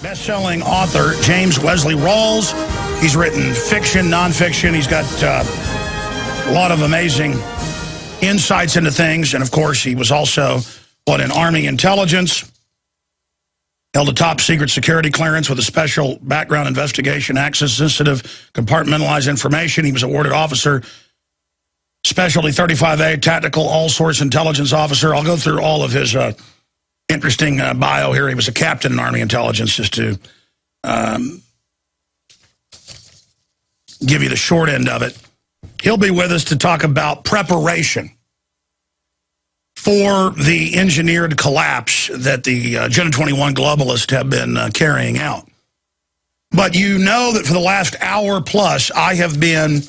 Best-selling author James Wesley Rawles. He's written fiction, nonfiction. He's got a lot of amazing insights into things. And, of course, he was also, in Army intelligence. Held a top-secret security clearance with a special background investigation, access-sensitive, compartmentalized information. He was awarded officer, specialty 35A, tactical all-source intelligence officer. I'll go through all of his interesting bio here. He was a captain in Army intelligence, just to give you the short end of it. He'll be with us to talk about preparation for the engineered collapse that the Agenda 21 globalists have been carrying out. But you know that for the last hour plus, I have been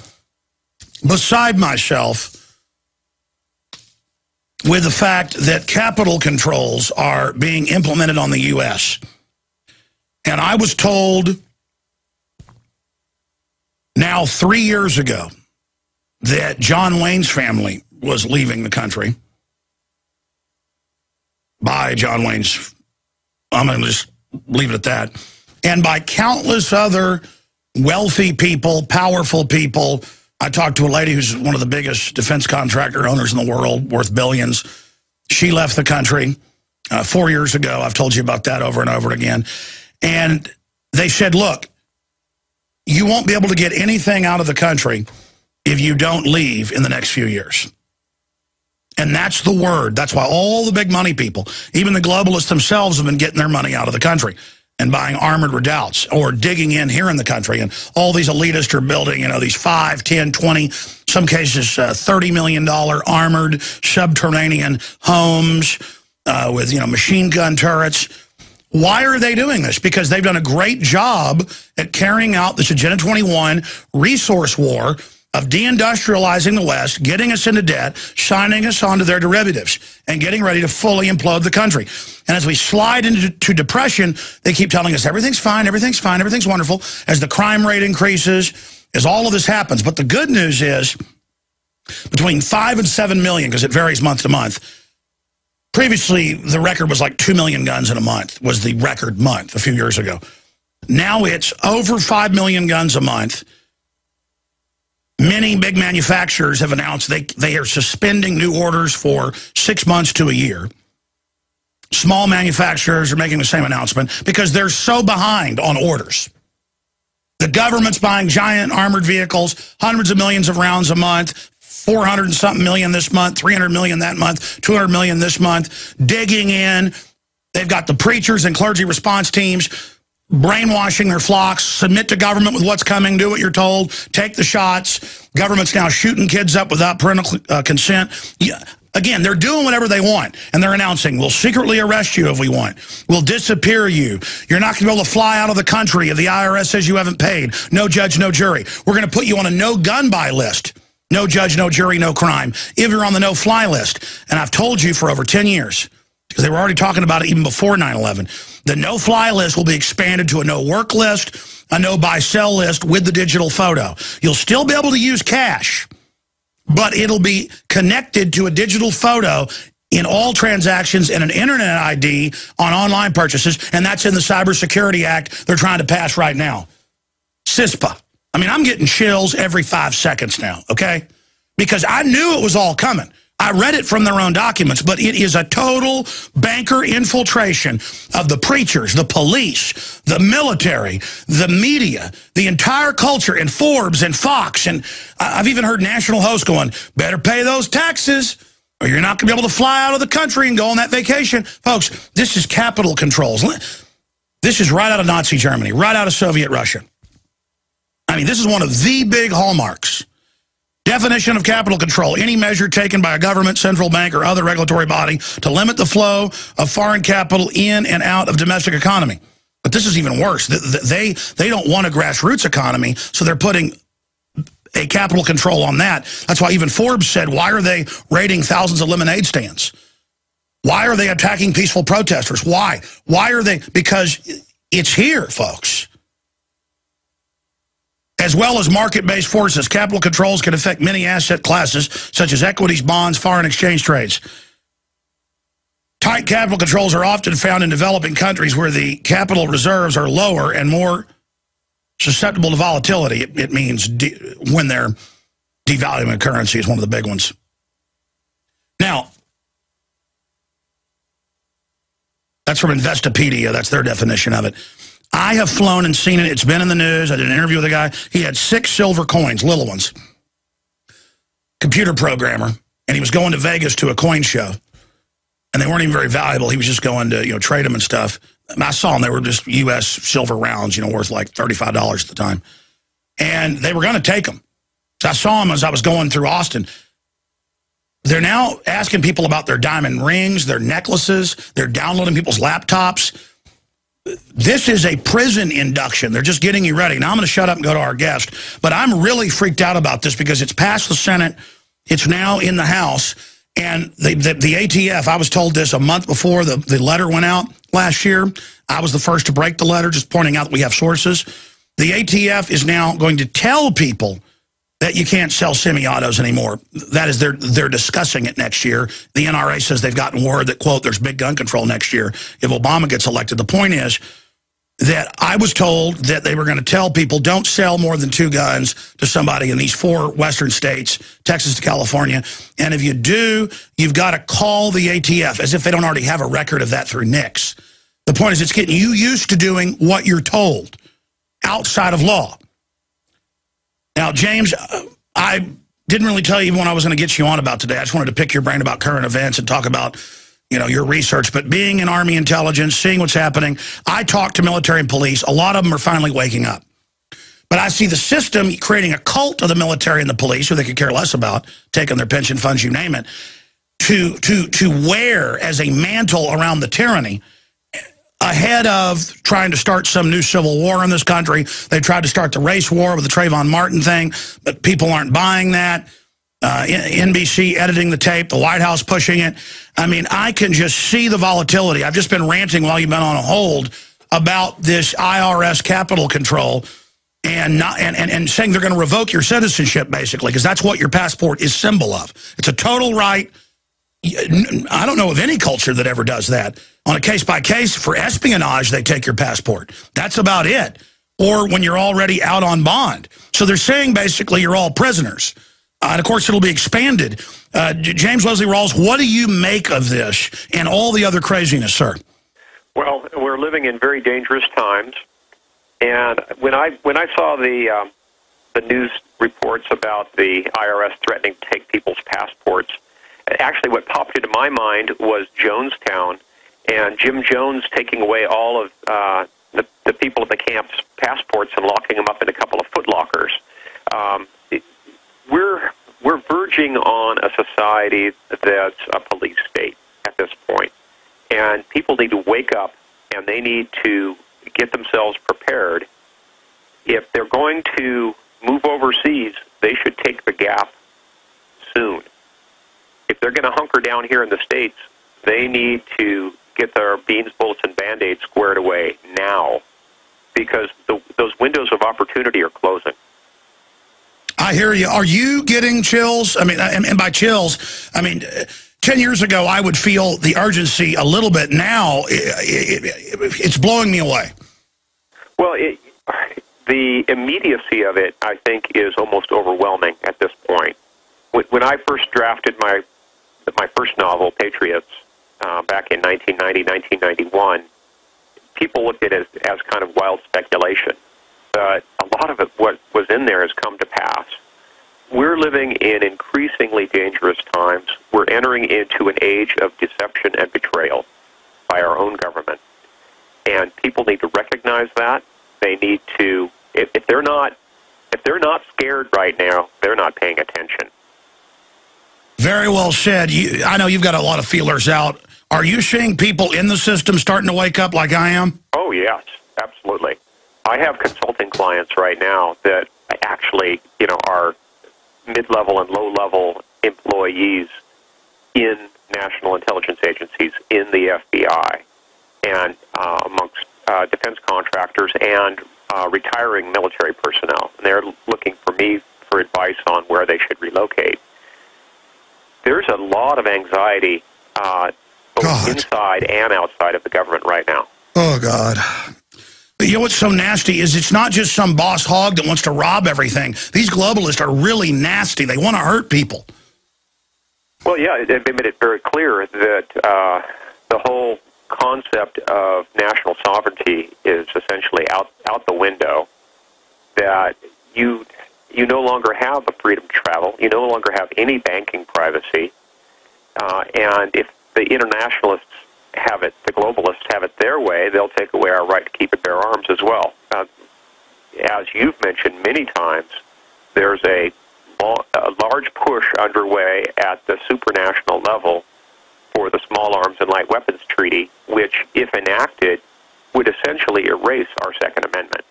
beside myself with the fact that capital controls are being implemented on the U.S. And I was told now 3 years ago that John Wayne's family was leaving the country. By John Wayne's, I'm going to just leave it at that. And by countless other wealthy people, powerful people. I talked to a lady who's one of the biggest defense contractor owners in the world, worth billions. She left the country 4 years ago. I've told you about that over and over again. And they said, look, you won't be able to get anything out of the country if you don't leave in the next few years. And that's the word. That's why all the big money people, even the globalists themselves, have been getting their money out of the country and buying armored redoubts or digging in here in the country. And all these elitists are building, these 5, 10, 20, some cases $30 million armored subterranean homes with, machine gun turrets. Why are they doing this? Because they've done a great job at carrying out this Agenda 21 resource war of deindustrializing the West, getting us into debt, signing us onto their derivatives, and getting ready to fully implode the country. And as we slide into depression, they keep telling us everything's fine, everything's fine, everything's wonderful, as the crime rate increases, as all of this happens. But the good news is between 5 and 7 million, because it varies month to month. Previously, the record was like 2 million guns in a month, was the record month a few years ago. Now it's over 5 million guns a month. Many big manufacturers have announced they are suspending new orders for 6 months to a year. Small manufacturers are making the same announcement because they're so behind on orders. The government's buying giant armored vehicles, hundreds of millions of rounds a month, 400 and something million this month, 300 million that month, 200 million this month, digging in. They've got the preachers and clergy response teams brainwashing their flocks, submit to government with what's coming, do what you're told, take the shots. Government's now shooting kids up without parental consent. Again, they're doing whatever they want, and they're announcing, we'll secretly arrest you if we want. We'll disappear you. You're not going to be able to fly out of the country if the IRS says you haven't paid. No judge, no jury. We're going to put you on a no-gun buy list. No judge, no jury, no crime, if you're on the no-fly list. And I've told you for over 10 years, because they were already talking about it even before 9/11, the no-fly list will be expanded to a no-work list, a no-buy-sell list with the digital photo. You'll still be able to use cash, but it'll be connected to a digital photo in all transactions and an internet ID on online purchases, and that's in the Cybersecurity Act they're trying to pass right now. CISPA. I mean, I'm getting chills every 5 seconds now, okay? Because I knew it was all coming. I read it from their own documents, but it is a total banker infiltration of the preachers, the police, the military, the media, the entire culture, and Forbes and Fox. And I've even heard national hosts going, better pay those taxes or you're not going to be able to fly out of the country and go on that vacation. Folks, this is capital controls. This is right out of Nazi Germany, right out of Soviet Russia. I mean, this is one of the big hallmarks. Definition of capital control, any measure taken by a government, central bank, or other regulatory body to limit the flow of foreign capital in and out of domestic economy. But this is even worse. They don't want a grassroots economy, so they're putting a capital control on that. That's why even Forbes said, why are they raiding thousands of lemonade stands? Why are they attacking peaceful protesters? Why? Why are they? Because it's here, folks. As well as market-based forces, capital controls can affect many asset classes, such as equities, bonds, foreign exchange trades. Tight capital controls are often found in developing countries where the capital reserves are lower and more susceptible to volatility. It means when they're devaluing a currency is one of the big ones. Now, that's from Investopedia. That's their definition of it. I have flown and seen it. It's been in the news. I did an interview with a guy. He had 6 silver coins, little ones. Computer programmer. And he was going to Vegas to a coin show. And they weren't even very valuable. He was just going to, trade them and stuff. And I saw them. They were just U.S. silver rounds, worth like $35 at the time. And they were going to take them. So I saw them as I was going through Austin. They're now asking people about their diamond rings, their necklaces. They're downloading people's laptops. This is a prison induction. They're just getting you ready. Now I'm going to shut up and go to our guest. But I'm really freaked out about this because it's passed the Senate. It's now in the House. And the ATF, I was told this a month before the letter went out last year. I was the first to break the letter, just pointing out that we have sources. The ATF is now going to tell people that you can't sell semi-autos anymore. That is, they're discussing it next year. The NRA says they've gotten word that, quote, there's big gun control next year if Obama gets elected. The point is that I was told that they were going to tell people don't sell more than 2 guns to somebody in these 4 western states, Texas to California. And if you do, you've got to call the ATF, as if they don't already have a record of that through NICS. The point is it's getting you used to doing what you're told outside of law. Now, James, I didn't really tell you when I was going to get you on about today. I just wanted to pick your brain about current events and talk about, your research. But being in Army intelligence, seeing what's happening, I talk to military and police. A lot of them are finally waking up. But I see the system creating a cult of the military and the police, who they could care less about, taking their pension funds, you name it, to wear as a mantle around the tyranny. Ahead of trying to start some new civil war in this country. They tried to start the race war with the Trayvon Martin thing, but people aren't buying that. NBC editing the tape, the White House pushing it. I mean, I can just see the volatility. I've just been ranting while you've been on a hold about this IRS capital control and saying they're going to revoke your citizenship, basically, because that's what your passport is symbol of. It's a total right. I don't know of any culture that ever does that. On a case-by-case, for espionage, they take your passport. That's about it. Or when you're already out on bond. So they're saying, basically, you're all prisoners. And, of course, it'll be expanded. James Wesley Rawles, what do you make of this and all the other craziness, sir? Well, we're living in very dangerous times. And when I saw the news reports about the IRS threatening to take people's passports, actually what popped into my mind was Jonestown and Jim Jones taking away all of the people at the camp's passports and locking them up in a couple of footlockers. We're verging on a society that's a police state at this point. And people need to wake up, and they need to get themselves prepared. If they're going to move overseas, they should take the gap soon. If they're going to hunker down here in the States, they need to get their beans, bullets, and Band-Aids squared away now, because those windows of opportunity are closing. I hear you. Are you getting chills? I mean, and by chills, I mean, 10 years ago, I would feel the urgency a little bit. Now, it's blowing me away. Well, the immediacy of it, I think, is almost overwhelming at this point. When I first drafted my first novel, Patriots, back in 1990, 1991, people looked at it as kind of wild speculation. But a lot of it, what was in there, has come to pass. We're living in increasingly dangerous times. We're entering into an age of deception and betrayal by our own government. And people need to recognize that. They need to, if they're not scared right now, they're not paying attention. Very well said. I know you've got a lot of feelers out. Are you seeing people in the system starting to wake up like I am? Oh, yes, absolutely. I have consulting clients right now that actually, are mid-level and low-level employees in national intelligence agencies, in the FBI, and amongst defense contractors and retiring military personnel. And they're looking for me for advice on where they should relocate. There's a lot of anxiety inside and outside of the government right now. Oh, God. You know what's so nasty is it's not just some boss hog that wants to rob everything. These globalists are really nasty. They want to hurt people. Well, yeah, they made it very clear that the whole concept of national sovereignty is essentially out the window, that you no longer have the freedom to travel. You no longer have any banking privacy. And if the internationalists have it, the globalists have it their way, they'll take away our right to keep and bear arms as well. As you've mentioned many times, there's a large push underway at the supranational level for the Small Arms and Light Weapons Treaty, which, if enacted, would essentially erase our Second Amendment.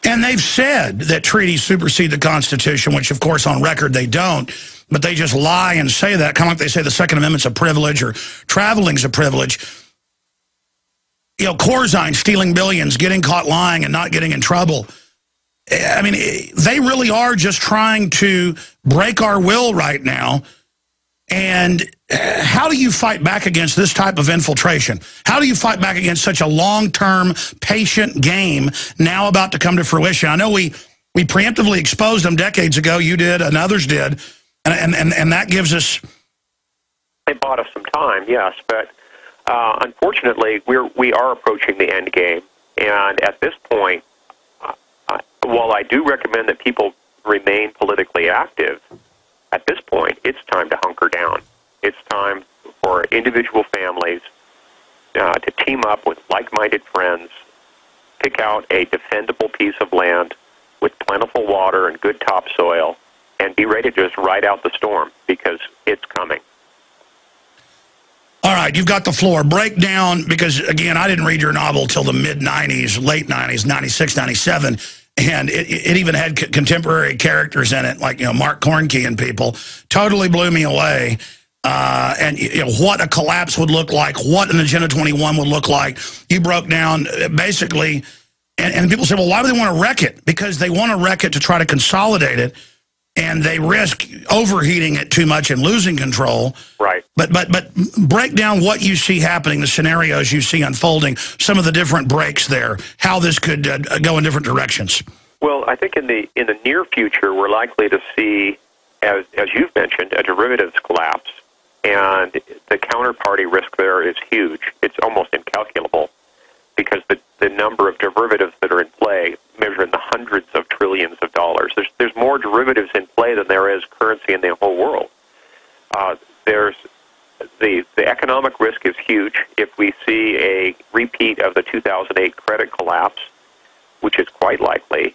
And they've said that treaties supersede the Constitution, which, of course, on record they don't. But they just lie and say that, kind of like they say the Second Amendment's a privilege or traveling's a privilege. You know, Corzine stealing billions, getting caught lying and not getting in trouble. I mean, they really are just trying to break our will right now. And how do you fight back against this type of infiltration? How do you fight back against such a long-term, patient game now about to come to fruition? I know we preemptively exposed them decades ago. You did, and others did. And that gives us... It bought us some time, yes, but unfortunately, we are approaching the end game. And at this point, while I do recommend that people remain politically active, at this point, it's time to hunker down. It's time for individual families to team up with like-minded friends, pick out a defendable piece of land with plentiful water and good topsoil, and be ready to just ride out the storm, because it's coming. All right, you've got the floor. Break down, because, again, I didn't read your novel till the mid-'90s, late '90s, 96, 97, and it even had contemporary characters in it, like, you know, Mark Kornke and people. Totally blew me away. And you know, what a collapse would look like, what an Agenda 21 would look like. You broke down, basically, and people say, well, why do they want to wreck it? Because they want to wreck it to try to consolidate it, and they risk overheating it too much and losing control. Right. But break down what you see happening, the scenarios you see unfolding, some of the different breaks there, how this could go in different directions. Well, I think in the near future, we're likely to see, as you've mentioned, a derivatives collapse, and the counterparty risk there is huge. It's almost incalculable, because the number of derivatives that are in play measure in the hundreds of trillions of dollars. There's more derivatives in play than there is currency in the whole world. There's the economic risk is huge. If we see a repeat of the 2008 credit collapse, which is quite likely,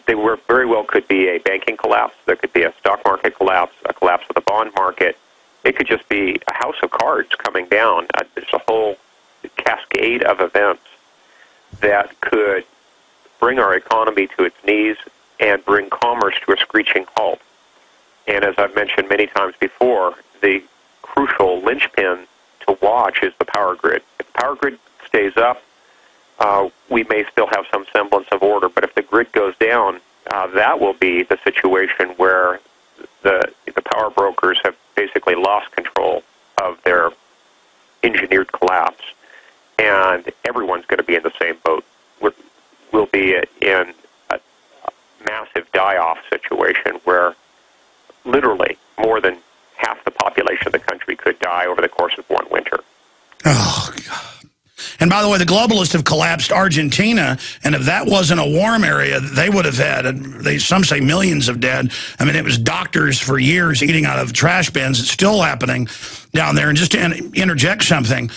there very well could be a banking collapse. There could be a stock market collapse, a collapse of the bond market. It could just be a house of cards coming down. There's a whole cascade of events that could bring our economy to its knees and bring commerce to a screeching halt. And as I've mentioned many times before, the crucial linchpin to watch is the power grid. If the power grid stays up, we may still have some semblance of order, but if the grid goes down, that will be the situation where the power brokers have basically lost control of their engineered collapse, and everyone's going to be in the same boat. We'll be in a massive die-off situation where literally more than half the population of the country could die over the course of one winter. Oh, God. And by the way, the globalists have collapsed Argentina, and if that wasn't a warm area, they would have had, some say millions of dead. I mean, it was doctors for years eating out of trash bins. It's still happening down there. And just to interject something,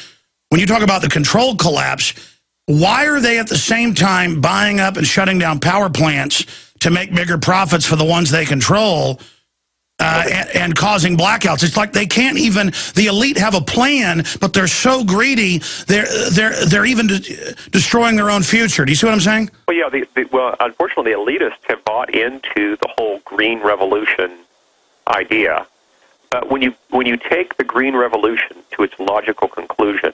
when you talk about the controlled collapse, why are they at the same time buying up and shutting down power plants to make bigger profits for the ones they control? And causing blackouts. It's like they can't even, the elite have a plan, but they're so greedy, they're even destroying their own future. Do you see what I'm saying? Well, yeah, well, unfortunately, the elitists have bought into the whole green revolution idea. But when you take the green revolution to its logical conclusion,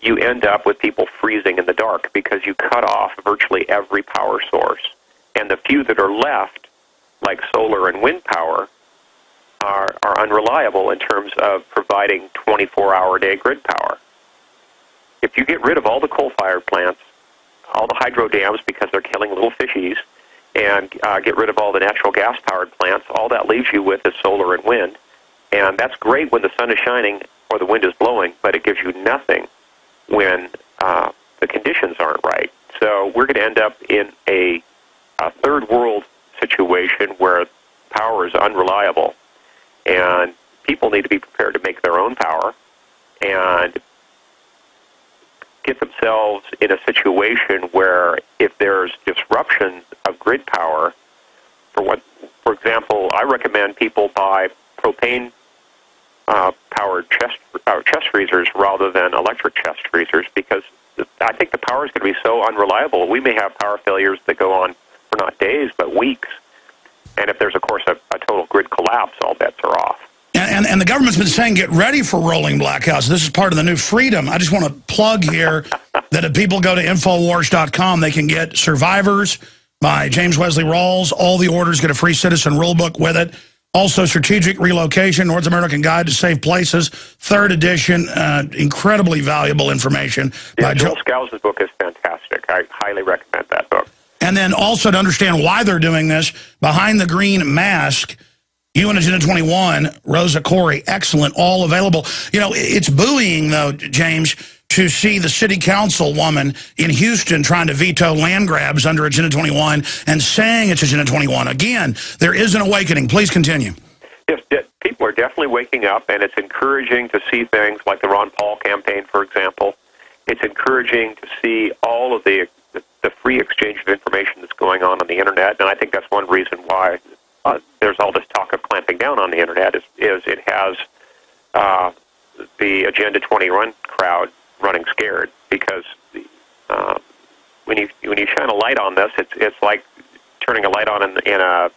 you end up with people freezing in the dark because you cut off virtually every power source. And the few that are left, like solar and wind power, are unreliable in terms of providing 24-hour-a-day grid power. If you get rid of all the coal-fired plants, all the hydro dams because they're killing little fishies, and get rid of all the natural gas-powered plants, all that leaves you with is solar and wind. And that's great when the sun is shining or the wind is blowing, but it gives you nothing when the conditions aren't right. So we're going to end up in a third world situation where power is unreliable, and people need to be prepared to make their own power and get themselves in a situation where if there's disruption of grid power, for example, I recommend people buy propane powered chest freezers rather than electric chest freezers, because I think the power is going to be so unreliable. We may have power failures that go on for not days but weeks. And if there's, of course, a total grid collapse, all bets are off. And the government's been saying get ready for rolling blackouts. This is part of the new freedom. I just want to plug here that if people go to Infowars.com, they can get Survivors by James Wesley Rawles. All the orders get a free citizen rulebook with it. Also, Strategic Relocation, North American Guide to Safe Places, 3rd edition, incredibly valuable information. Yeah, Joel Skousen's book is fantastic. I highly recommend that book. And then also to understand why they're doing this, Behind the Green Mask, UN Agenda 21, Rosa Corey, excellent, all available. You know, it's buoying, though, James, to see the city council woman in Houston trying to veto land grabs under Agenda 21 and saying it's Agenda 21. Again, there is an awakening. Please continue. Yes, people are definitely waking up, and it's encouraging to see things like the Ron Paul campaign, for example. It's encouraging to see all of the free exchange of information that's going on the Internet, and I think that's one reason why there's all this talk of clamping down on the Internet is it has the Agenda 21 crowd running scared, because when you shine a light on this, it's like turning a light on in a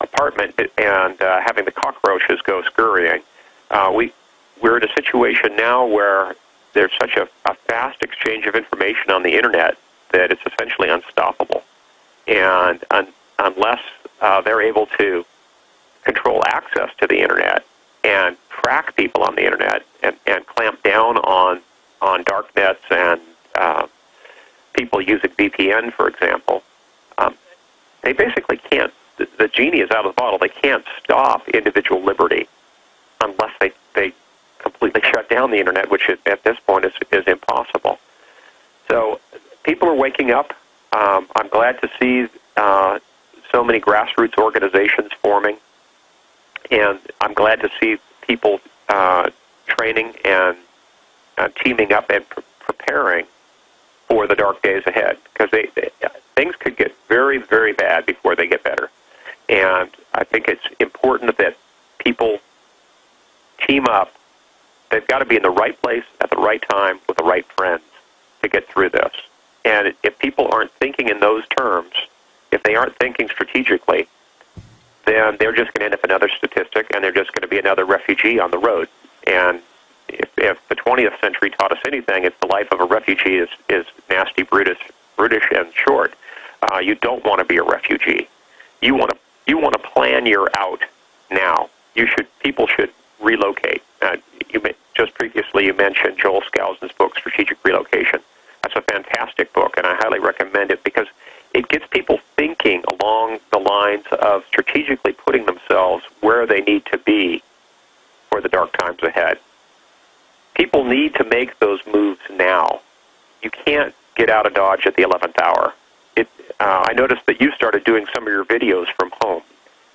apartment and having the cockroaches go scurrying. We're in a situation now where there's such a fast exchange of information on the Internet that it's essentially unstoppable. And unless they're able to control access to the Internet and track people on the Internet and clamp down on dark nets and people using VPN, for example, they basically can't, the genie is out of the bottle. They can't stop individual liberty unless they completely shut down the Internet, which at this point is impossible. So people are waking up. I'm glad to see so many grassroots organizations forming, and I'm glad to see people training and teaming up and preparing for the dark days ahead, because things could get very, very bad before they get better. And I think it's important that people team up. They've got to be in the right place at the right time with the right friends to get through this. And if people aren't thinking in those terms, if they aren't thinking strategically, then they're just going to end up another statistic, and they're just going to be another refugee on the road. And if the 20th century taught us anything, it's the life of a refugee is nasty, brutish, and short. You don't want to be a refugee. You want to plan your out now. People should relocate. Just previously you mentioned Joel Skousen's book, Strategic Relocation. That's a fantastic book, and I highly recommend it because it gets people thinking along the lines of strategically putting themselves where they need to be for the dark times ahead. People need to make those moves now. You can't get out of Dodge at the 11th hour. I noticed that you started doing some of your videos from home,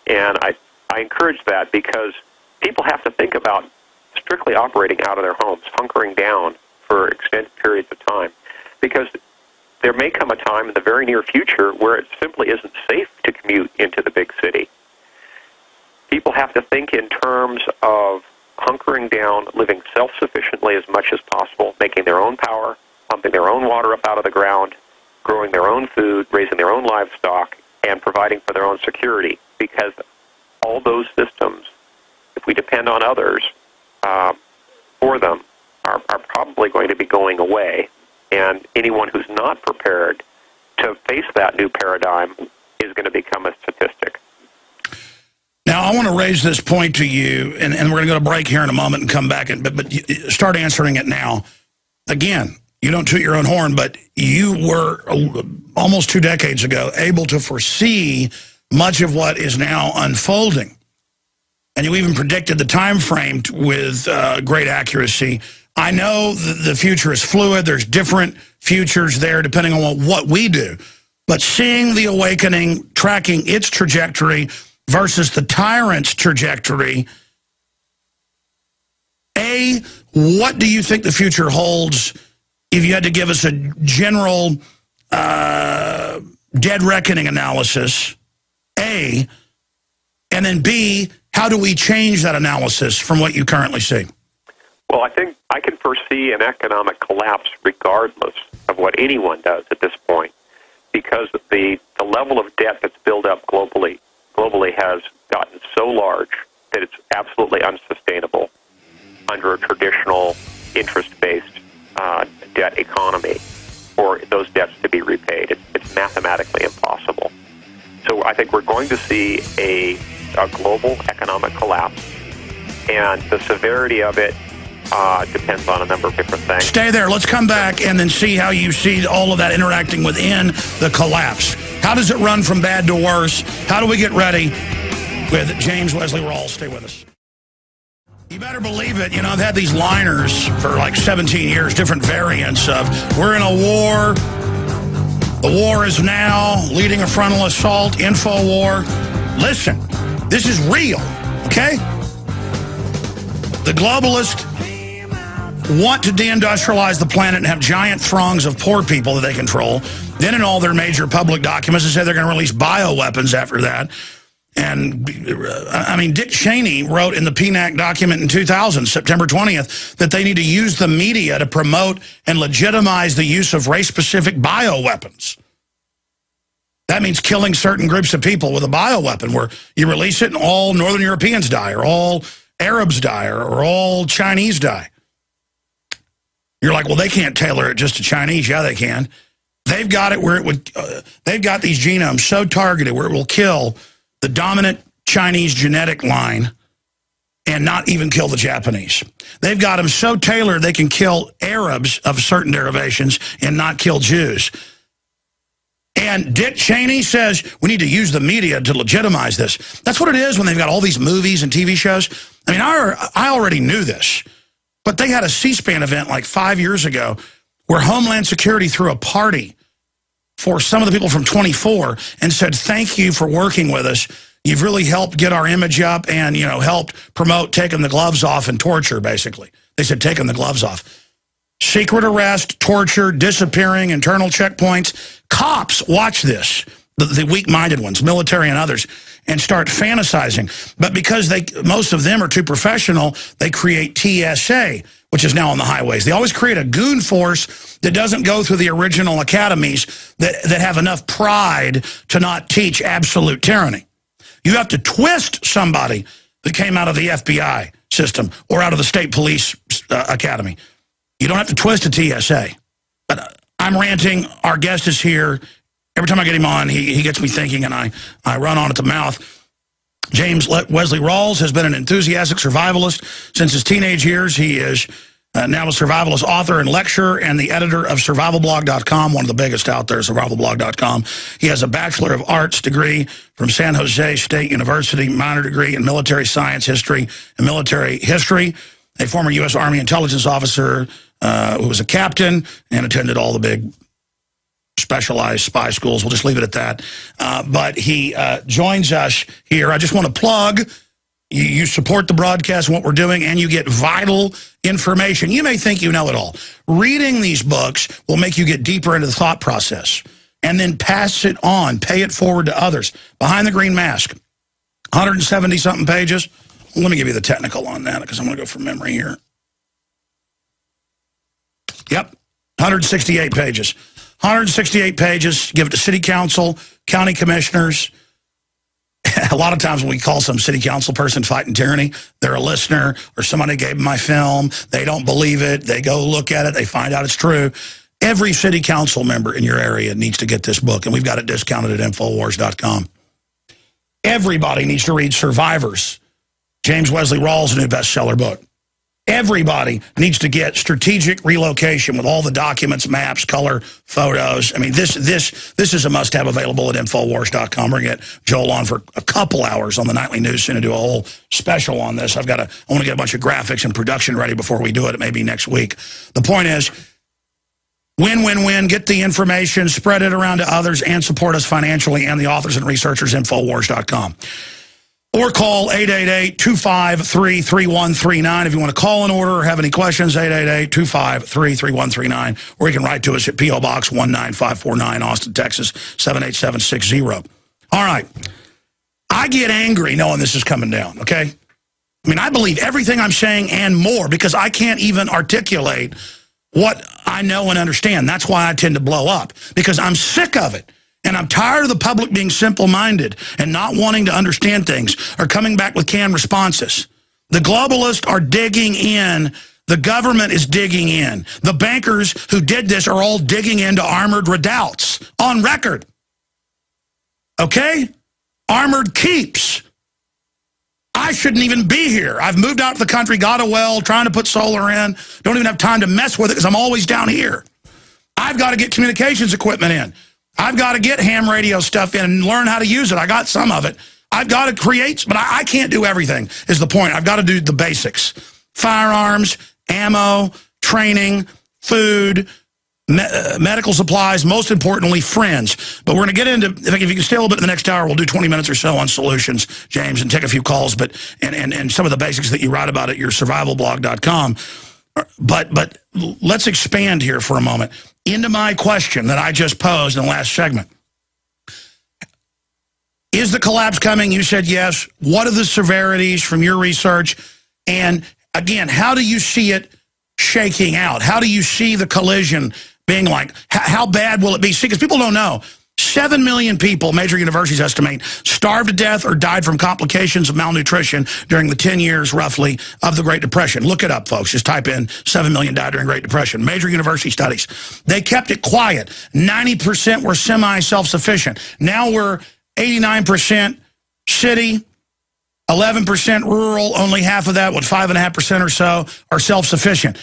and I encourage that because people have to think about strictly operating out of their homes, hunkering down for extended periods of time, because there may come a time in the very near future where it simply isn't safe to commute into the big city. People have to think in terms of hunkering down, living self-sufficiently as much as possible, making their own power, pumping their own water up out of the ground, growing their own food, raising their own livestock, and providing for their own security, because all those systems, if we depend on others for them, are probably going to be going away. And anyone who's not prepared to face that new paradigm is going to become a statistic. Now, I want to raise this point to you, and we're going to go to break here in a moment and come back, but start answering it now. Again, you don't toot your own horn, but you were almost 2 decades ago able to foresee much of what is now unfolding. And you even predicted the time frame with great accuracy. I know the future is fluid. There's different futures there depending on what we do. But seeing the awakening, tracking its trajectory versus the tyrant's trajectory, A, what do you think the future holds if you had to give us a general dead reckoning analysis, A, and then B, how do we change that analysis from what you currently see? Well, I think I can foresee an economic collapse regardless of what anyone does at this point, because the level of debt that's built up globally has gotten so large that it's absolutely unsustainable under a traditional interest-based debt economy for those debts to be repaid. It's mathematically impossible. So I think we're going to see a global economic collapse, and the severity of it depends on a number of different things. Stay there. Let's come back and then see how you see all of that interacting within the collapse. How does it run from bad to worse? How do we get ready with James Wesley Rawles? Stay with us. You better believe it. You know, I've had these liners for like 17 years, different variants of, we're in a war. The war is now leading a frontal assault, Infowars. Listen, this is real, okay? The globalists want to deindustrialize the planet and have giant throngs of poor people that they control. Then in all their major public documents, they say they're going to release bioweapons after that. And, I mean, Dick Cheney wrote in the PNAC document in 2000, September 20th, that they need to use the media to promote and legitimize the use of race-specific bioweapons. That means killing certain groups of people with a bioweapon, where you release it and all Northern Europeans die, or all Arabs die, or all Chinese die. You're like, well, they can't tailor it just to Chinese. Yeah, they can. They've got it where it would, they've got these genomes so targeted where it will kill the dominant Chinese genetic line and not even kill the Japanese. They've got them so tailored they can kill Arabs of certain derivations and not kill Jews. And Dick Cheney says we need to use the media to legitimize this. That's what it is when they've got all these movies and TV shows. I mean, I already knew this, but they had a C-SPAN event like 5 years ago where Homeland Security threw a party for some of the people from 24 and said, thank you for working with us. You've really helped get our image up and, you know, helped promote taking the gloves off and torture, basically. They said taking the gloves off. Secret arrest, torture, disappearing, internal checkpoints. Cops watch this, the weak-minded ones, military and others, and start fantasizing. But because most of them are too professional, they create TSA, which is now on the highways. They always create a goon force that doesn't go through the original academies that have enough pride to not teach absolute tyranny. You have to twist somebody that came out of the FBI system or out of the state police academy. You don't have to twist a TSA. But I'm ranting. Our guest is here. Every time I get him on, he gets me thinking, and I run on at the mouth. James Wesley Rawles has been an enthusiastic survivalist since his teenage years. He is now a survivalist author and lecturer and the editor of survivalblog.com, one of the biggest out there, survivalblog.com. He has a Bachelor of Arts degree from San Jose State University, minor degree in military science history and military history, a former U.S. Army intelligence officer who was a captain and attended all the big specialized spy schools. We'll just leave it at that. But he joins us here. I just want to plug, you support the broadcast and what we're doing, and you get vital information. You may think you know it all. Reading these books will make you get deeper into the thought process and then pass it on, pay it forward to others. Behind the Green Mask, 170-something pages. Let me give you the technical on that because I'm going to go from memory here. Yep, 168 pages. 168 pages, give it to city council, county commissioners. A lot of times when we call some city council person fighting tyranny, they're a listener or somebody gave them my film. They don't believe it. They go look at it. They find out it's true. Every city council member in your area needs to get this book, and we've got it discounted at Infowars.com. Everybody needs to read Survivors, James Wesley Rawles' new bestseller book. Everybody needs to get Strategic Relocation with all the documents, maps, color, photos. I mean, this is a must-have available at Infowars.com. We're going to get Joel on for a couple hours on the Nightly News soon to do a whole special on this. I want to get a bunch of graphics and production ready before we do it. It may be next week. The point is, win, win, win. Get the information, spread it around to others, and support us financially and the authors and researchers, Infowars.com. Or call 888-253-3139 if you want to call an order or have any questions, 888-253-3139. Or you can write to us at P.O. Box 19549, Austin, Texas, 78760. All right. I get angry knowing this is coming down, okay? I mean, I believe everything I'm saying and more because I can't even articulate what I know and understand. That's why I tend to blow up, because I'm sick of it. And I'm tired of the public being simple-minded and not wanting to understand things or coming back with canned responses. The globalists are digging in. The government is digging in. The bankers who did this are all digging into armored redoubts on record. Okay? Armored keeps. I shouldn't even be here. I've moved out to the country, got a well, trying to put solar in. Don't even have time to mess with it because I'm always down here. I've got to get communications equipment in. I've got to get ham radio stuff in and learn how to use it. I got some of it. I've got to create, but I can't do everything is the point. I've got to do the basics. Firearms, ammo, training, food, medical supplies, most importantly, friends. But we're going to get into, if you can stay a little bit in the next hour, we'll do 20 minutes or so on solutions, James, and take a few calls, but and some of the basics that you write about at your survivalblog.com. But let's expand here for a moment into my question that I just posed in the last segment. Is the collapse coming? You said yes. What are the severities from your research? And again, how do you see it shaking out? How do you see the collision being like? How bad will it be? See, because people don't know. 7 million people, major universities estimate, starved to death or died from complications of malnutrition during the 10 years, roughly, of the Great Depression. Look it up, folks. Just type in 7 million died during Great Depression. Major university studies. They kept it quiet. 90% were semi-self-sufficient. Now we're 89% city, 11% rural, only half of that, 5.5% or so, are self-sufficient.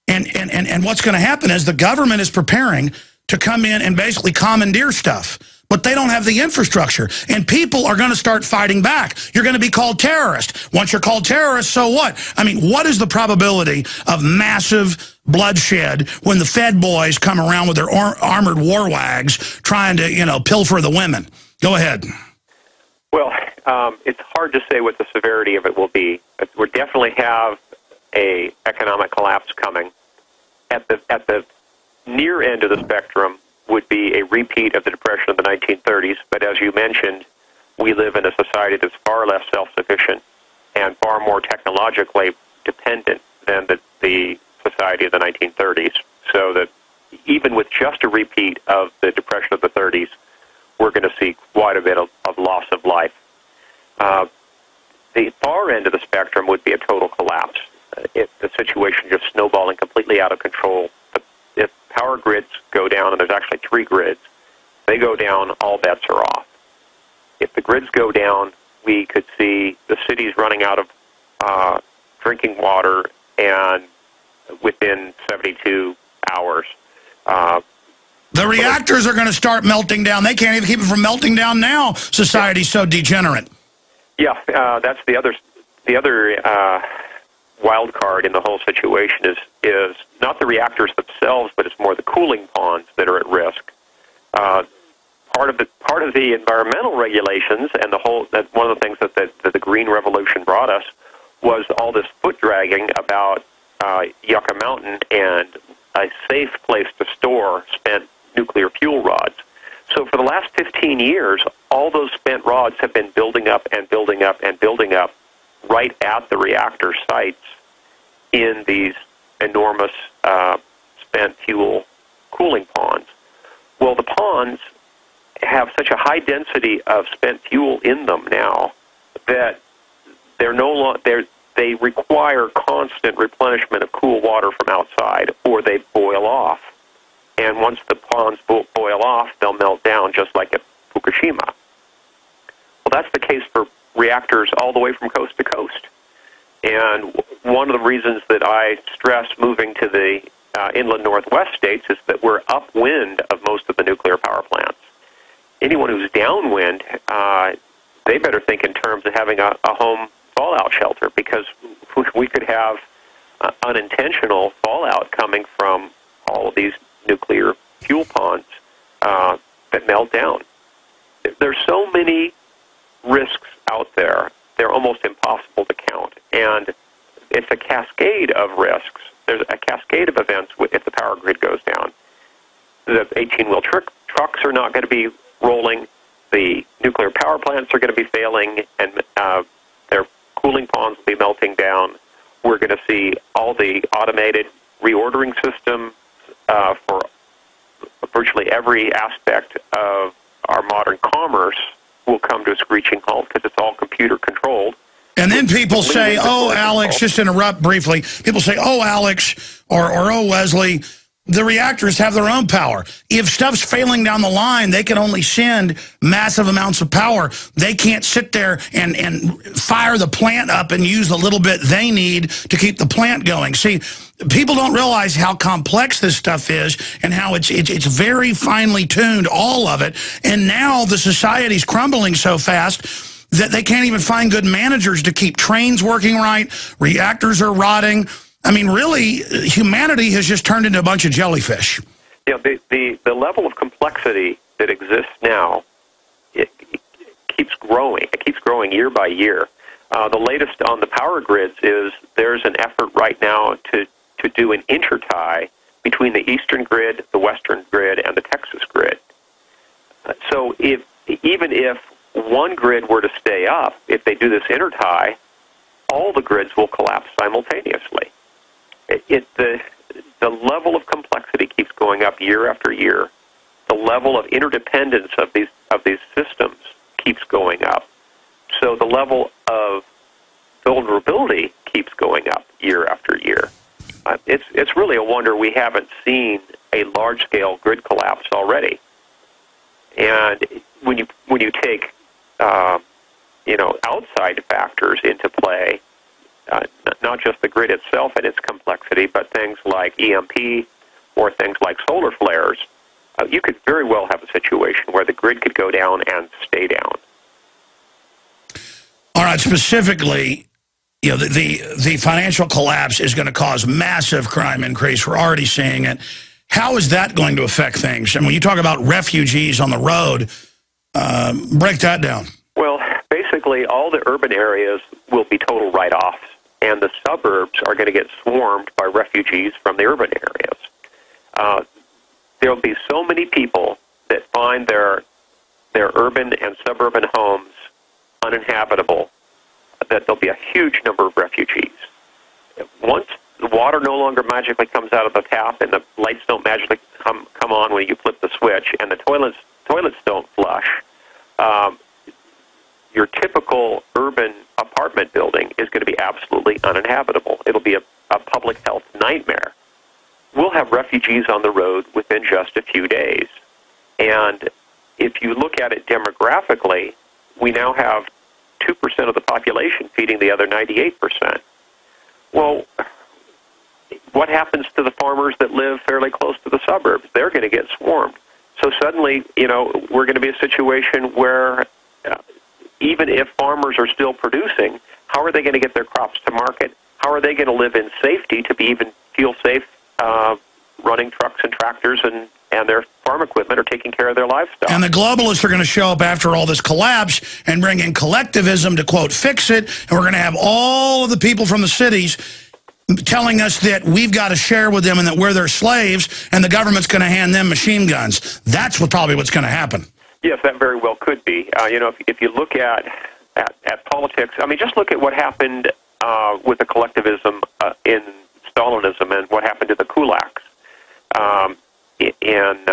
And what's going to happen is the government is preparing to come in and basically commandeer stuff. But they don't have the infrastructure. And people are going to start fighting back. You're going to be called terrorist. Once you're called terrorist, so what? I mean, what is the probability of massive bloodshed when the Fed boys come around with their armored war wags trying to, you know, pilfer the women? Go ahead. Well, it's hard to say what the severity of it will be. We definitely have a economic collapse coming. At the near end of the spectrum would be a repeat of the Depression of the 1930s, but as you mentioned, we live in a society that's far less self-sufficient and far more technologically dependent than the society of the 1930s. So that even with just a repeat of the Depression of the 30s, we're going to see quite a bit of loss of life. The far end of the spectrum would be a total collapse. The situation just snowballing completely out of control. If power grids go down, and there's actually 3 grids, they go down, all bets are off. If the grids go down, we could see the cities running out of drinking water and within 72 hours. The reactors are going to start melting down. They can't even keep it from melting down now. Society's so degenerate. Yeah, that's the other wild card in the whole situation is not the reactors themselves, but it's more the cooling ponds that are at risk. Part of the environmental regulations and one of the things that the Green Revolution brought us was all this foot dragging about Yucca Mountain and a safe place to store spent nuclear fuel rods. So for the last 15 years, all those spent rods have been building up and building up and building up right at the reactor sites in these enormous spent fuel cooling ponds. Well, the ponds have such a high density of spent fuel in them now that they require constant replenishment of cool water from outside, or they boil off. And once the ponds boil off, they'll melt down just like at Fukushima. Well, that's the case for reactors all the way from coast to coast. And one of the reasons that I stress moving to the inland Northwest states is that we're upwind of most of the nuclear power plants. Anyone who's downwind, they better think in terms of having a home fallout shelter, because we could have unintentional fallout coming from all of these nuclear fuel ponds that melt down. There's so many risks out there, they're almost impossible to count. And it's a cascade of risks. There's a cascade of events if the power grid goes down. The 18-wheel trucks are not going to be rolling. The nuclear power plants are going to be failing, and their cooling ponds will be melting down. We're going to see all the automated reordering system for virtually every aspect of our modern commerce will come to a screeching halt because it's all computer controlled. And then people say, oh, Alex, just interrupt briefly. People say, oh, Alex, or oh, Wesley, the reactors have their own power. If stuff's failing down the line, they can only send massive amounts of power. They can't sit there and fire the plant up and use the little bit they need to keep the plant going. See, people don't realize how complex this stuff is and how it's very finely tuned, all of it. And now the society's crumbling so fast that they can't even find good managers to keep trains working right. Reactors are rotting. I mean, really, humanity has just turned into a bunch of jellyfish. You know, the level of complexity that exists now, it keeps growing. It keeps growing year by year. The latest on the power grids is there's an effort right now to do an intertie between the eastern grid, the western grid, and the Texas grid. So even if one grid were to stay up, if they do this intertie, all the grids will collapse simultaneously. The level of complexity keeps going up year after year. The level of interdependence of these systems keeps going up. So the level of vulnerability keeps going up year after year. It's really a wonder we haven't seen a large-scale grid collapse already. And when you take outside factors into play, not just the grid itself and its complexity, but things like EMP or things like solar flares, you could very well have a situation where the grid could go down and stay down. All right, specifically, the financial collapse is going to cause massive crime increase. We're already seeing it. How is that going to affect things? And when you talk about refugees on the road, break that down. Well, basically, all the urban areas will be total write-offs, and the suburbs are going to get swarmed by refugees from the urban areas. There will be so many people that find their urban and suburban homes uninhabitable that there'll be a huge number of refugees. Once the water no longer magically comes out of the tap and the lights don't magically come on when you flip the switch and the toilets don't flush, your typical urban apartment building is going to be absolutely uninhabitable. It'll be a public health nightmare. We'll have refugees on the road within just a few days. And if you look at it demographically, we now have 2% of the population feeding the other 98%. Well, what happens to the farmers that live fairly close to the suburbs? They're going to get swarmed. So suddenly, we're going to be a situation where even if farmers are still producing, how are they going to get their crops to market? How are they going to live in safety to even feel safe running trucks and tractors and their farm equipment or taking care of their livestock? And the globalists are going to show up after all this collapse and bring in collectivism to, quote, fix it. And we're going to have all of the people from the cities telling us that we've got to share with them and that we're their slaves, and the government's going to hand them machine guns. That's probably what's going to happen. Yes, that very well could be. If you look at politics, I mean, just look at what happened with the collectivism in Stalinism and what happened to the kulaks in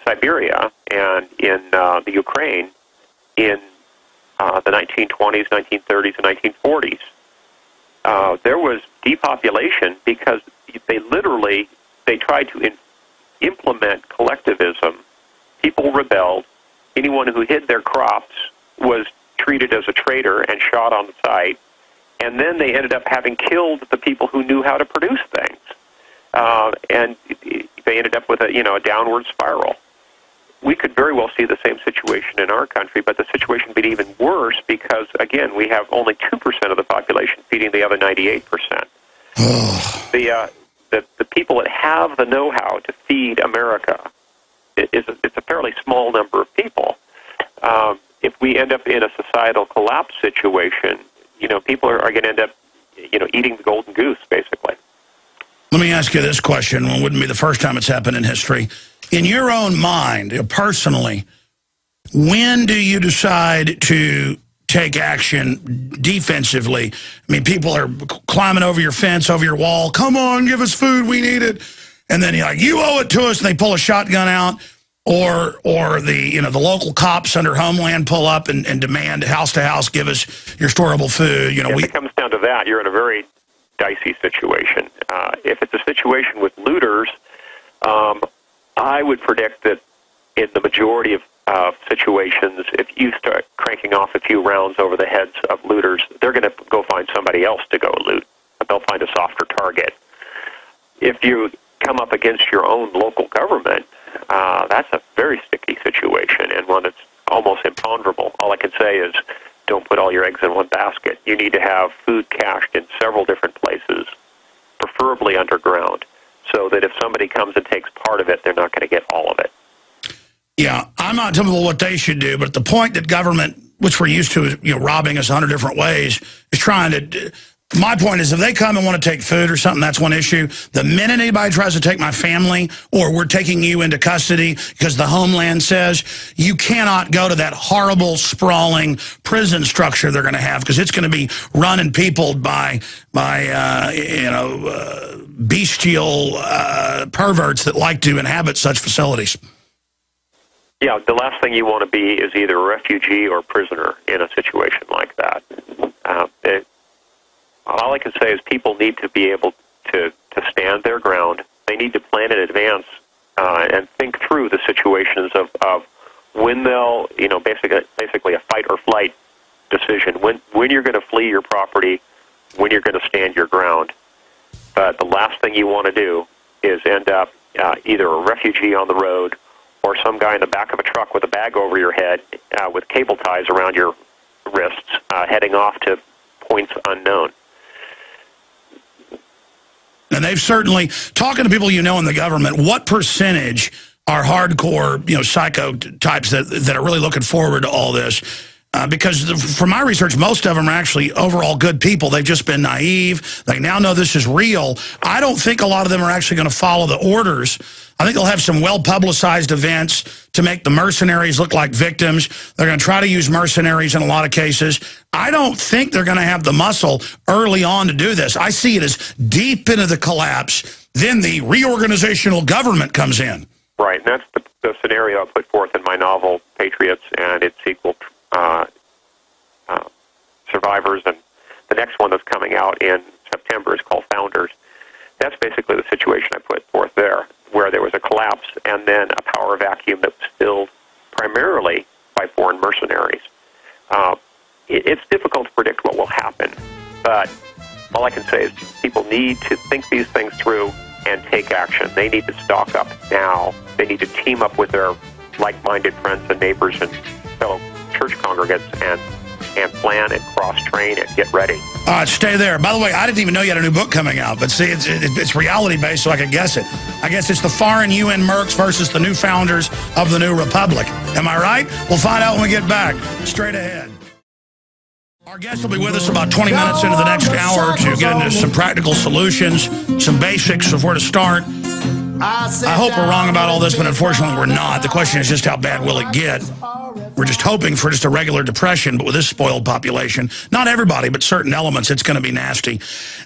Siberia and in the Ukraine in the 1920s, 1930s, and 1940s. There was depopulation because they tried to implement collectivism. People rebelled. Anyone who hid their crops was treated as a traitor and shot on sight, and then they ended up having killed the people who knew how to produce things. And they ended up with a downward spiral. We could very well see the same situation in our country, but the situation would be even worse because, again, we have only 2% of the population feeding the other 98%. The people that have the know-how to feed America, it's a fairly small number of people. If we end up in a societal collapse situation, people are going to end up, eating the golden goose, basically. Let me ask you this question. It wouldn't be the first time it's happened in history. In your own mind, personally, when do you decide to take action defensively? I mean, people are climbing over your fence, over your wall. Come on, give us food. We need it. And then you're like, you owe it to us. And they pull a shotgun out. Or the local cops under Homeland pull up and demand house to house, give us your storable food. If it comes down to that, you're in a very dicey situation. If it's a situation with looters, I would predict that in the majority of situations, if you start cranking off a few rounds over the heads of looters, they're going to go find somebody else to go loot. They'll find a softer target. If you come up against your own local government, that's a very sticky situation and one that's almost imponderable. All I can say is don't put all your eggs in one basket. You need to have food cached in several different places, preferably underground, so that if somebody comes and takes part of it, they're not going to get all of it. Yeah, I'm not telling people what they should do, but the point that government, which we're used to, robbing us 100 different ways, is trying to... My point is, if they come and want to take food or something, that's one issue. The minute anybody tries to take my family, or we're taking you into custody because the Homeland says, you cannot go to that horrible, sprawling prison structure they're going to have, because it's going to be run and peopled by bestial perverts that like to inhabit such facilities. Yeah, the last thing you want to be is either a refugee or prisoner in a situation like that. All I can say is people need to be able to stand their ground. They need to plan in advance and think through the situations of when they'll, basically a fight or flight decision, when you're going to flee your property, when you're going to stand your ground. But the last thing you want to do is end up either a refugee on the road or some guy in the back of a truck with a bag over your head with cable ties around your wrists heading off to points unknown. And they've certainly, talking to people in the government, what percentage are hardcore, psycho types that are really looking forward to all this? Because from my research, most of them are actually overall good people. They've just been naive. They now know this is real. I don't think a lot of them are actually going to follow the orders. I think they'll have some well-publicized events to make the mercenaries look like victims. They're going to try to use mercenaries in a lot of cases. I don't think they're going to have the muscle early on to do this. I see it as deep into the collapse. Then the reorganizational government comes in. Right, and that's the scenario I put forth in my novel, Patriots, and its sequel, Survivors, and the next one that's coming out in September is called Founders. That's basically the situation I put forth there, where there was a collapse and then a power vacuum that was filled primarily by foreign mercenaries. It's difficult to predict what will happen, but all I can say is people need to think these things through and take action. They need to stock up now. They need to team up with their like-minded friends and neighbors and fellow church congregants and plan and cross-train and get ready. All right, stay there. By the way, I didn't even know you had a new book coming out, but see, it's reality-based, so I could guess it. I guess it's the foreign UN mercs versus the new founders of the new republic. Am I right? We'll find out when we get back. Straight ahead. Our guest will be with us about 20 minutes into the next hour to get into some practical solutions, some basics of where to start. I hope we're wrong about all this, but unfortunately we're not. The question is just how bad will it get? We're just hoping for just a regular depression, but with this spoiled population, not everybody, but certain elements, it's going to be nasty.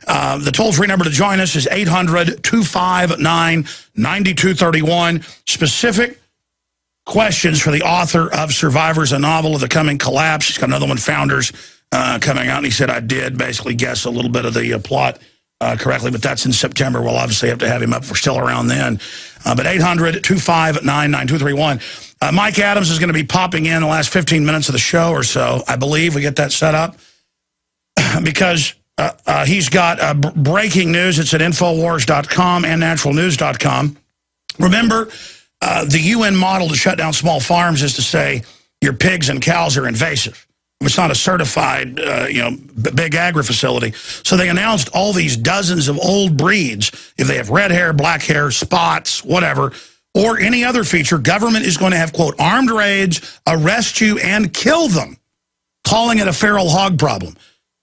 The toll-free number to join us is 800-259-9231. Specific questions for the author of Survivors, a novel of the coming collapse. He's got another one, Founders, coming out, and he said I did basically guess a little bit of the plot correctly, but that's in September. We'll obviously have to have him up. We're still around then. But 800-259-9231. Mike Adams is going to be popping in the last 15 minutes of the show or so, I believe. We get that set up because he's got breaking news. It's at Infowars.com and naturalnews.com. Remember, the UN model to shut down small farms is to say your pigs and cows are invasive. It's not a certified, big agri facility. So they announced all these dozens of old breeds. If they have red hair, black hair, spots, whatever, or any other feature, government is going to have, quote, armed raids, arrest you, and kill them, calling it a feral hog problem.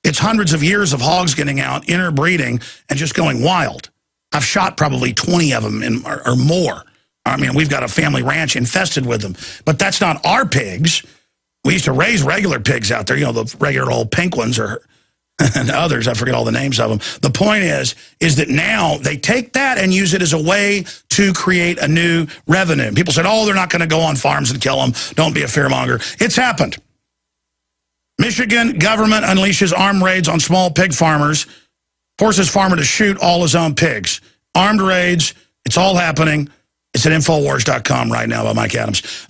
It's hundreds of years of hogs getting out, interbreeding, and just going wild. I've shot probably 20 of them or more. I mean, we've got a family ranch infested with them. But that's not our pigs. We used to raise regular pigs out there, the regular old pink ones and others. I forget all the names of them. The point is that now they take that and use it as a way to create a new revenue. People said, oh, they're not going to go on farms and kill them. Don't be a fearmonger. It's happened. Michigan government unleashes armed raids on small pig farmers, forces farmer to shoot all his own pigs. Armed raids, it's all happening. It's at Infowars.com right now by Mike Adams.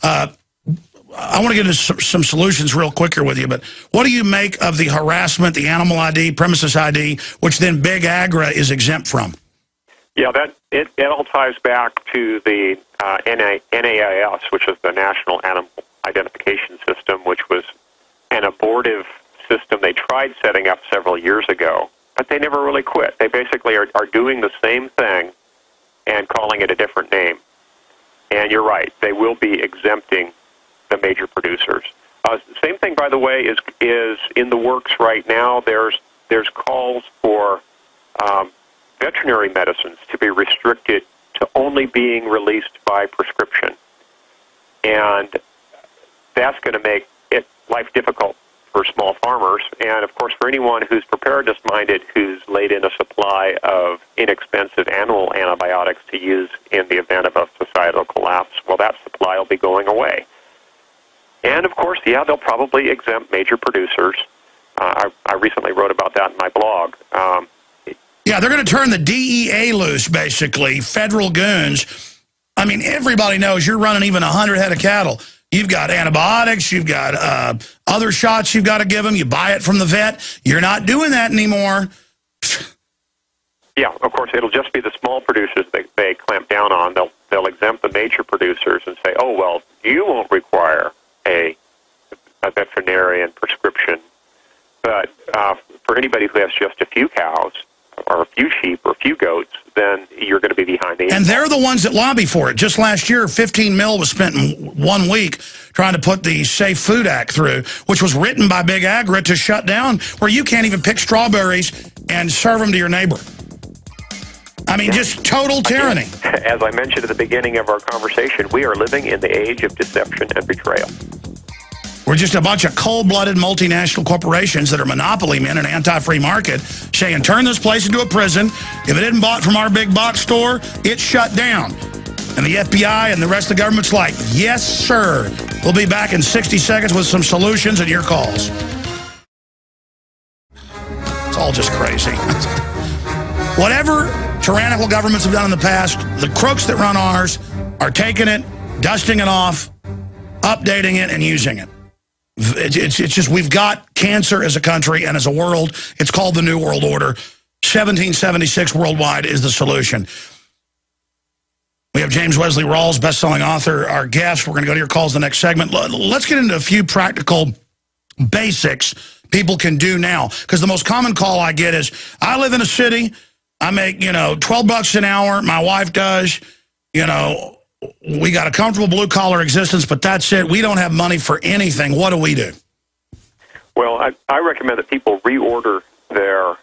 I want to get into some solutions real quick here with you, but what do you make of the harassment, the animal ID, premises ID, which then Big Agra is exempt from? Yeah, it all ties back to the NAIS, which is the National Animal Identification System, which was an abortive system they tried setting up several years ago, but they never really quit. They basically are doing the same thing and calling it a different name. And you're right, they will be exempting the major producers. Same thing, by the way, is in the works right now. There's calls for veterinary medicines to be restricted to only being released by prescription. And that's going to make life difficult for small farmers, and of course for anyone who's preparedness-minded, who's laid in a supply of inexpensive animal antibiotics to use in the event of a societal collapse, well, that supply will be going away. And of course, yeah, they'll probably exempt major producers. I recently wrote about that in my blog. Yeah, they're going to turn the DEA loose, basically, federal goons. I mean, everybody knows you're running even 100 head of cattle. You've got antibiotics, you've got other shots you've got to give them. You buy it from the vet. You're not doing that anymore. Yeah, of course, it'll just be the small producers they clamp down on. They'll exempt the major producers and say, oh, well, you won't require a veterinarian prescription. But for anybody who has just a few cows or a few sheep or a few goats, then you're going to be behind the eight ball. And they're the ones that lobby for it. Just last year, $15 million was spent in 1 week trying to put the Safe Food Act through, which was written by Big Agra to shut down where you can't even pick strawberries and serve them to your neighbor. I mean, just total tyranny. Again, as I mentioned at the beginning of our conversation, we are living in the age of deception and betrayal. We're just a bunch of cold-blooded multinational corporations that are monopoly men in an anti-free market saying, turn this place into a prison. If it isn't bought from our big box store, it's shut down. And the FBI and the rest of the government's like, yes, sir. We'll be back in 60 seconds with some solutions and your calls. It's all just crazy. Whatever tyrannical governments have done in the past, the crooks that run ours are taking it, dusting it off, updating it, and using it. It's just we've got cancer as a country and as a world. It's called the New World Order. 1776 worldwide is the solution. We have James Wesley Rawles, best-selling author, our guest. We're going to go to your calls in the next segment. Let's get into a few practical basics people can do now. Because the most common call I get is, I live in a city. I make, $12 an hour. My wife does, we got a comfortable blue-collar existence, but that's it. We don't have money for anything. What do we do? Well, I recommend that people reorder their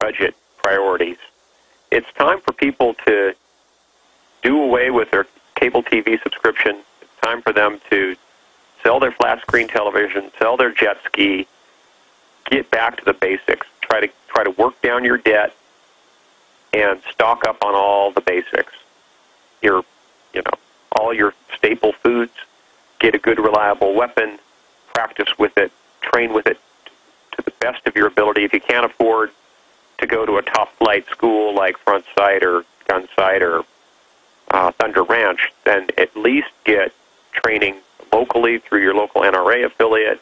budget priorities. It's time for people to do away with their cable TV subscription. It's time for them to sell their flat-screen television, sell their jet ski, get back to the basics. Try to work down your debt and stock up on all the basics. All your staple foods, get a good, reliable weapon, practice with it, train with it to the best of your ability. If you can't afford to go to a top-flight school like Front Sight or Gun Sight or Thunder Ranch, then at least get training locally through your local NRA affiliate.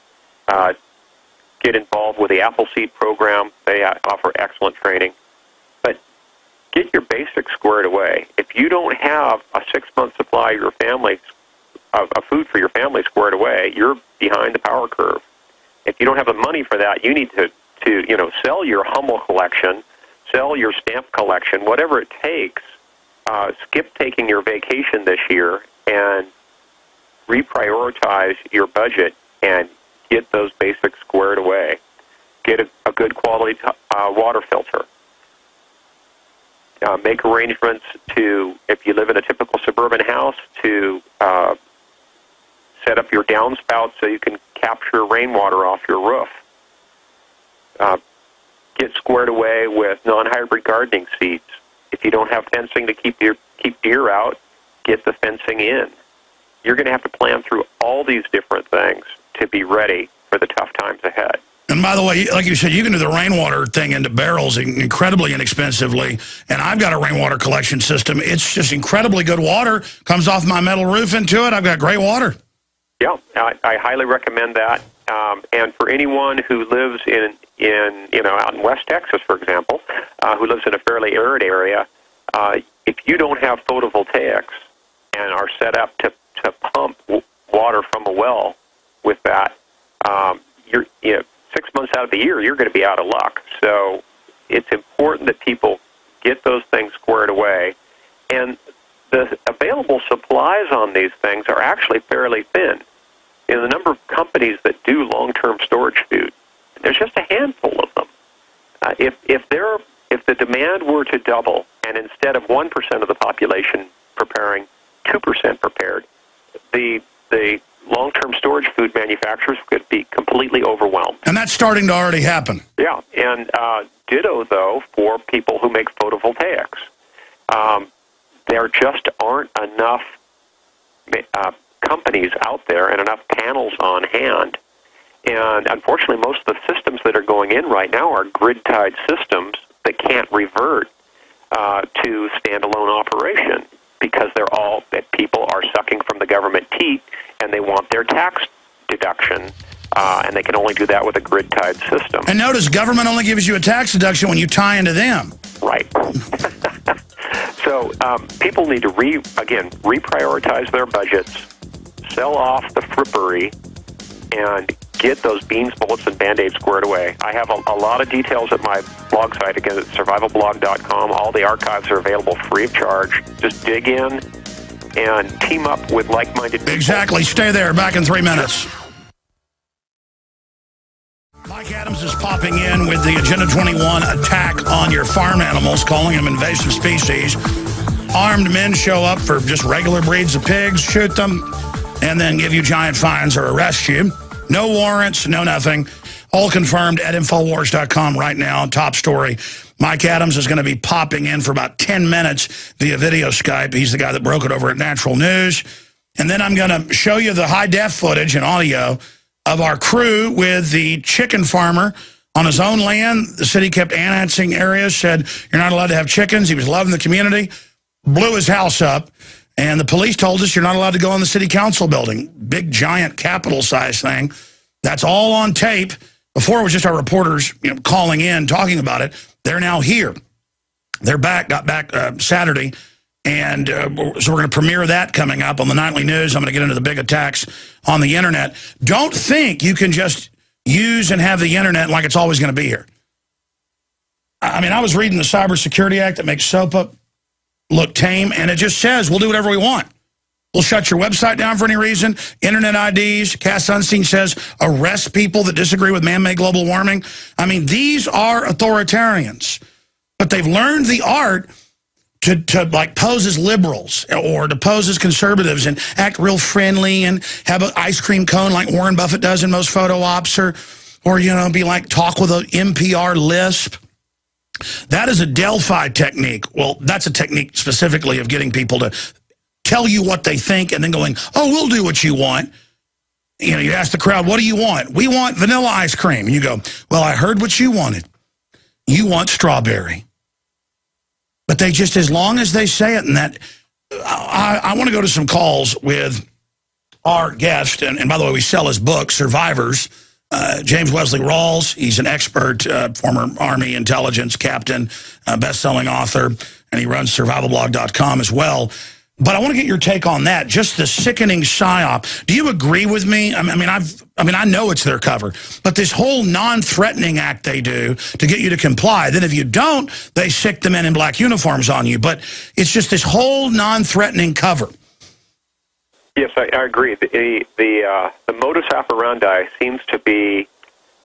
Get involved with the Appleseed program. They offer excellent training. But get your basics squared away. If you don't have a 6-month supply of your family of food for your family squared away, you're behind the power curve. If you don't have the money for that, you need to sell your Hummel collection, sell your stamp collection, whatever it takes. Skip taking your vacation this year and reprioritize your budget and get those basics squared away. Get a good quality water filter. Make arrangements to, if you live in a typical suburban house, to set up your downspout so you can capture rainwater off your roof. Get squared away with non-hybrid gardening seeds. If you don't have fencing to keep deer out, get the fencing in. You're going to have to plan through all these different things to be ready for the tough times ahead. And by the way, like you said, you can do the rainwater thing into barrels incredibly inexpensively. And I've got a rainwater collection system. It's just incredibly good water. Comes off my metal roof into it. I've got great water. Yeah, I highly recommend that. And for anyone who lives in out in West Texas, for example, who lives in a fairly arid area, if you don't have photovoltaics and are set up to pump water from a well with that, 6 months out of the year, you're going to be out of luck. So it's important that people get those things squared away. And the available supplies on these things are actually fairly thin. The number of companies that do long-term storage food, there's just a handful of them. If the demand were to double, and instead of 1% of the population preparing, 2% prepared, the long-term storage food manufacturers could be completely overwhelmed. And that's starting to already happen. Yeah, and ditto, though, for people who make photovoltaics. There just aren't enough companies out there and enough panels on hand. And unfortunately, most of the systems that are going in right now are grid-tied systems that can't revert to standalone operation because people are sucking from the government teat and they want their tax deduction, and they can only do that with a grid-tied system. And notice, government only gives you a tax deduction when you tie into them. Right. So people need to, reprioritize their budgets, sell off the frippery, and get those beans, bullets, and Band-Aids squared away. I have a lot of details at my blog site, again, at survivalblog.com. All the archives are available free of charge. Just dig in and team up with like-minded people. Exactly. Stay there. Back in 3 minutes. Mike Adams is popping in with the Agenda 21 attack on your farm animals, calling them invasive species. Armed men show up for just regular breeds of pigs, shoot them, and then give you giant fines or arrest you. No warrants, no nothing. All confirmed at Infowars.com right now. Top story. Mike Adams is going to be popping in for about 10 minutes via video Skype. He's the guy that broke it over at Natural News. And then I'm going to show you the high-def footage and audio of our crew with the chicken farmer on his own land. The city kept annexing areas, said you're not allowed to have chickens. He was loving the community, blew his house up. And the police told us you're not allowed to go in the city council building. Big, giant, Capitol-sized thing. That's all on tape. Before, it was just our reporters calling in, talking about it. They're now here. They're back, got back Saturday. And so we're going to premiere that coming up on the Nightly News. I'm going to get into the big attacks on the Internet. Don't think you can just use and have the Internet like it's always going to be here. I mean, I was reading the Cybersecurity Act that makes SOPA look tame, and it just says we'll do whatever we want. We'll shut your website down for any reason. Internet IDs. Cass Sunstein says arrest people that disagree with man-made global warming. I mean, these are authoritarians, but they've learned the art to like pose as liberals or to pose as conservatives and act real friendly and have an ice cream cone like Warren Buffett does in most photo ops, or be like talk with an NPR lisp. That is a Delphi technique. Well, that's a technique specifically of getting people to tell you what they think and then going, oh, we'll do what you want. You ask the crowd, what do you want? We want vanilla ice cream. And you go, well, I heard what you wanted. You want strawberry. But they just, as long as they say it in that I want to go to some calls with our guest, and by the way, we sell his book, Survivors. James Wesley Rawles, he's an expert, former Army intelligence captain, best-selling author, and he runs survivalblog.com as well. But I want to get your take on that, just the sickening psyop. Do you agree with me? I mean, I know it's their cover, but this whole non-threatening act they do to get you to comply, then if you don't, they sick the men in black uniforms on you. But it's just this whole non-threatening cover. Yes, I agree. The modus operandi seems to be,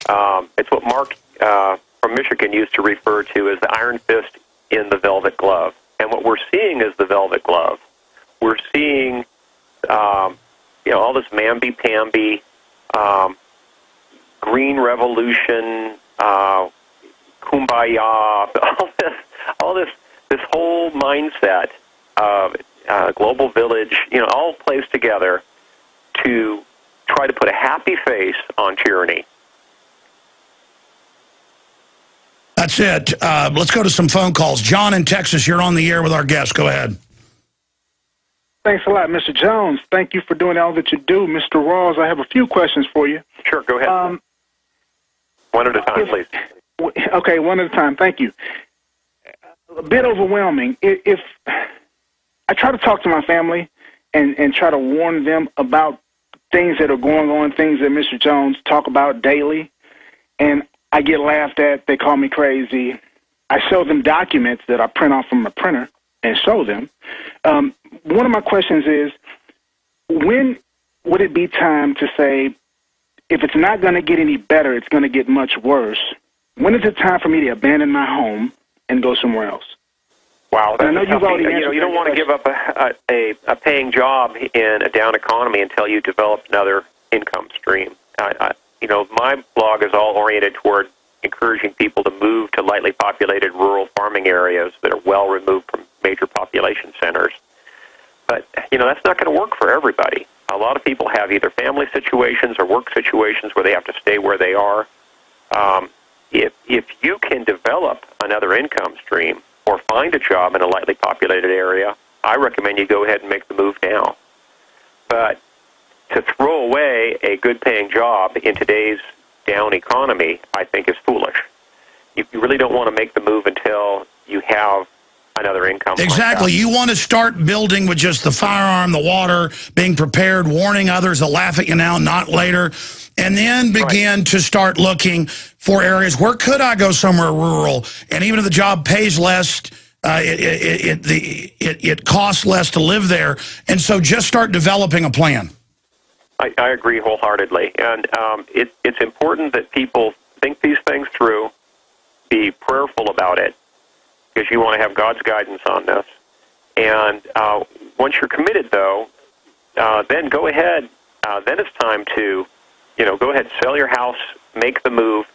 it's what Mark from Michigan used to refer to as the iron fist in the velvet glove. And what we're seeing is the velvet glove. We're seeing, all this mamby-pamby, green revolution, kumbaya, all this whole mindset of global village, all plays together to try to put a happy face on tyranny. That's it. Let's go to some phone calls. John in Texas, you're on the air with our guest. Go ahead. Thanks a lot, Mr. Jones. Thank you for doing all that you do. Mr. Rawls, I have a few questions for you. Sure, go ahead. One at a time, please. Okay, one at a time. Thank you. A bit overwhelming. If I try to talk to my family and try to warn them about things that are going on, things that Mr. Jones talk about daily, and I get laughed at, they call me crazy. I show them documents that I print off from a printer and show them. One of my questions is, when would it be time to say, if it's not going to get any better, it's going to get much worse? When is it time for me to abandon my home and go somewhere else? Wow, that's I know you've already you don't want to give up a paying job in a down economy until you develop another income stream. My blog is all oriented toward encouraging people to move to lightly populated rural farming areas that are well removed from major population centers. But, that's not going to work for everybody. A lot of people have either family situations or work situations where they have to stay where they are. If you can develop another income stream or find a job in a lightly populated area, I recommend you go ahead and make the move now. But to throw away a good-paying job in today's down economy, I think, is foolish. You really don't want to make the move until you have another income. Exactly. You want to start building with just the firearm, the water, being prepared, warning others to laugh at you now, not later, and then begin to start looking for areas. Where could I go somewhere rural? And even if the job pays less, it costs less to live there. And so just start developing a plan. I agree wholeheartedly. And it's important that people think these things through, be prayerful about it, because you want to have God's guidance on this. And once you're committed, though, then go ahead. Then it's time to, go ahead, sell your house, make the move.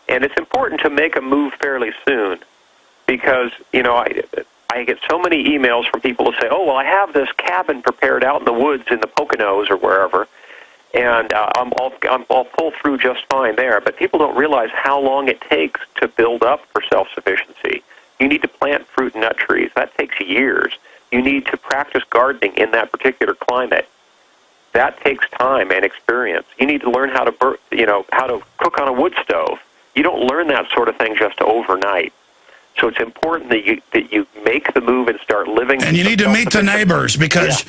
And it's important to make a move fairly soon because, I get so many emails from people who say, oh, well, I have this cabin prepared out in the woods in the Poconos or wherever, and I'll pull through just fine there. But people don't realize how long it takes to build up for self-sufficiency. You need to plant fruit and nut trees. That takes years. You need to practice gardening in that particular climate. That takes time and experience. You need to learn how to, how to cook on a wood stove. You don't learn that sort of thing just overnight. So it's important that you make the move and start living. And you need to meet the neighbors because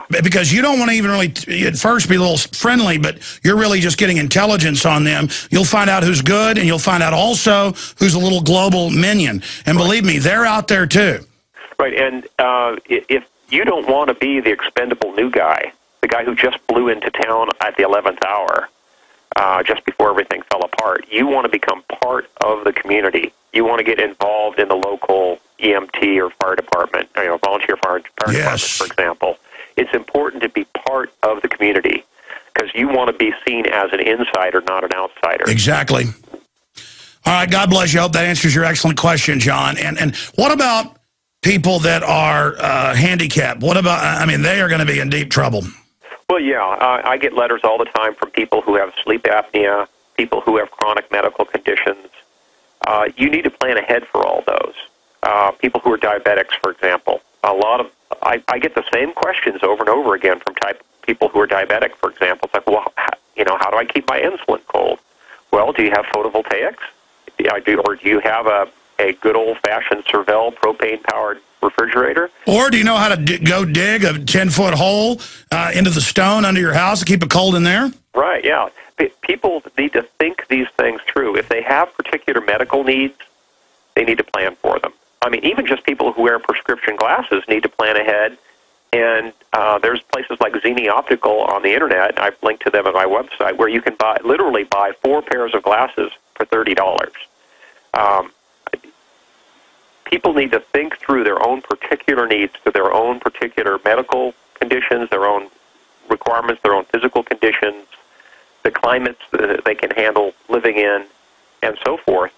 because you don't want to even really at first be a little friendly, but you're really just getting intelligence on them. You'll find out who's good, and you'll find out also who's a little global minion. And believe me, they're out there too. Right, and if you don't want to be the expendable new guy, the guy who just blew into town at the 11th hour, just before everything fell apart, you want to become part of the community. You want to get involved in the local EMT or fire department, volunteer fire department, for example. It's important to be part of the community because you want to be seen as an insider, not an outsider. Exactly. All right, God bless you. I hope that answers your excellent question, John. And what about people that are handicapped? What about, they are going to be in deep trouble. Well, I get letters all the time from people who have sleep apnea, people who have chronic medical conditions. You need to plan ahead for all those. People who are diabetics, for example. A lot I get the same questions over and over again from people who are diabetic, for example. It's like, well, how do I keep my insulin cold? Well, do you have photovoltaics? Or do you have a good old-fashioned Cervell propane-powered refrigerator? Or do you know how to go dig a 10-foot hole into the stone under your house to keep it cold in there? Right, yeah. People need to think these things through. If they have particular medical needs, they need to plan for them. I mean, even just people who wear prescription glasses need to plan ahead. And there's places like Zenni Optical on the internet, and I've linked to them on my website, where you can literally buy 4 pairs of glasses for $30. People need to think through their own particular needs to their own particular medical conditions, their own requirements, their own physical conditions, the climates that they can handle living in, and so forth.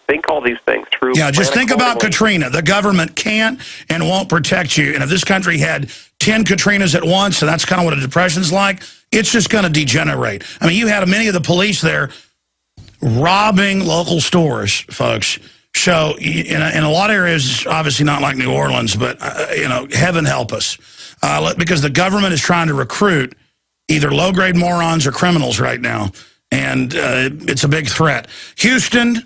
Think all these things through. Yeah, just think about Katrina. The government can't and won't protect you. And if this country had 10 Katrinas at once, and that's kind of what a depression's like, it's just going to degenerate. I mean, you had many of the police there robbing local stores, folks. So in a lot of areas, obviously not like New Orleans, but, heaven help us. Because the government is trying to recruit either low-grade morons or criminals right now. And it's a big threat. Houston,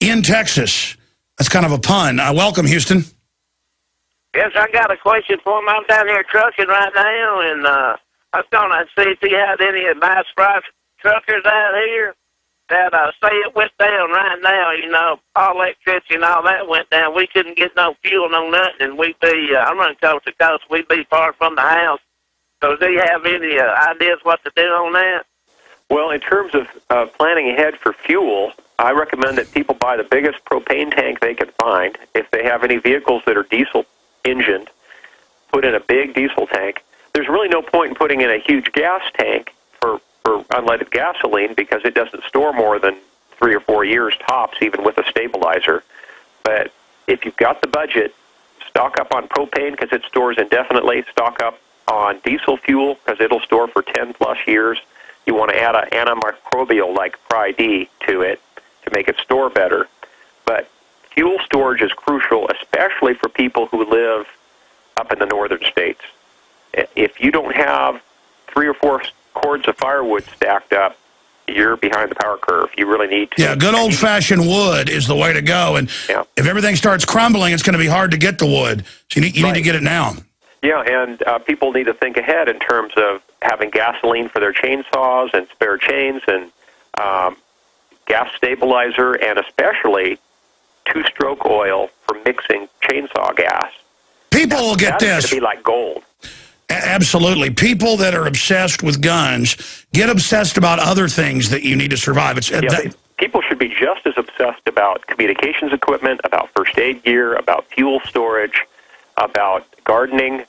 in Texas. That's kind of a pun. Welcome, Houston. Yes, I got a question for him. I'm down here trucking right now, and I was going to see if he had any advice for us truckers out here that say it went down right now, all electricity and all that went down. We couldn't get no fuel, no nothing, and we'd be, I'm running coast to coast, we'd be far from the house. So do you have any ideas what to do on that? Well, in terms of planning ahead for fuel, I recommend that people buy the biggest propane tank they can find. If they have any vehicles that are diesel engined, put in a big diesel tank. There's really no point in putting in a huge gas tank for unleaded gasoline because it doesn't store more than 3 or 4 years tops, even with a stabilizer. But if you've got the budget, stock up on propane because it stores indefinitely. Stock up on diesel fuel because it'll store for 10-plus years. You want to add an antimicrobial like Pri-D to it to make it store better. But fuel storage is crucial, especially for people who live up in the northern states. If you don't have 3 or 4 cords of firewood stacked up, you're behind the power curve. You really need to. Yeah, good old-fashioned wood is the way to go. And if everything starts crumbling, it's going to be hard to get the wood. So you need to get it now. Yeah, and people need to think ahead in terms of having gasoline for their chainsaws and spare chains and gas stabilizer, and especially 2-stroke oil for mixing chainsaw gas. People will get this. That's going to be like gold. Absolutely. People that are obsessed with guns get obsessed about other things that you need to survive. People should be just as obsessed about communications equipment, about first aid gear, about fuel storage, about gardening.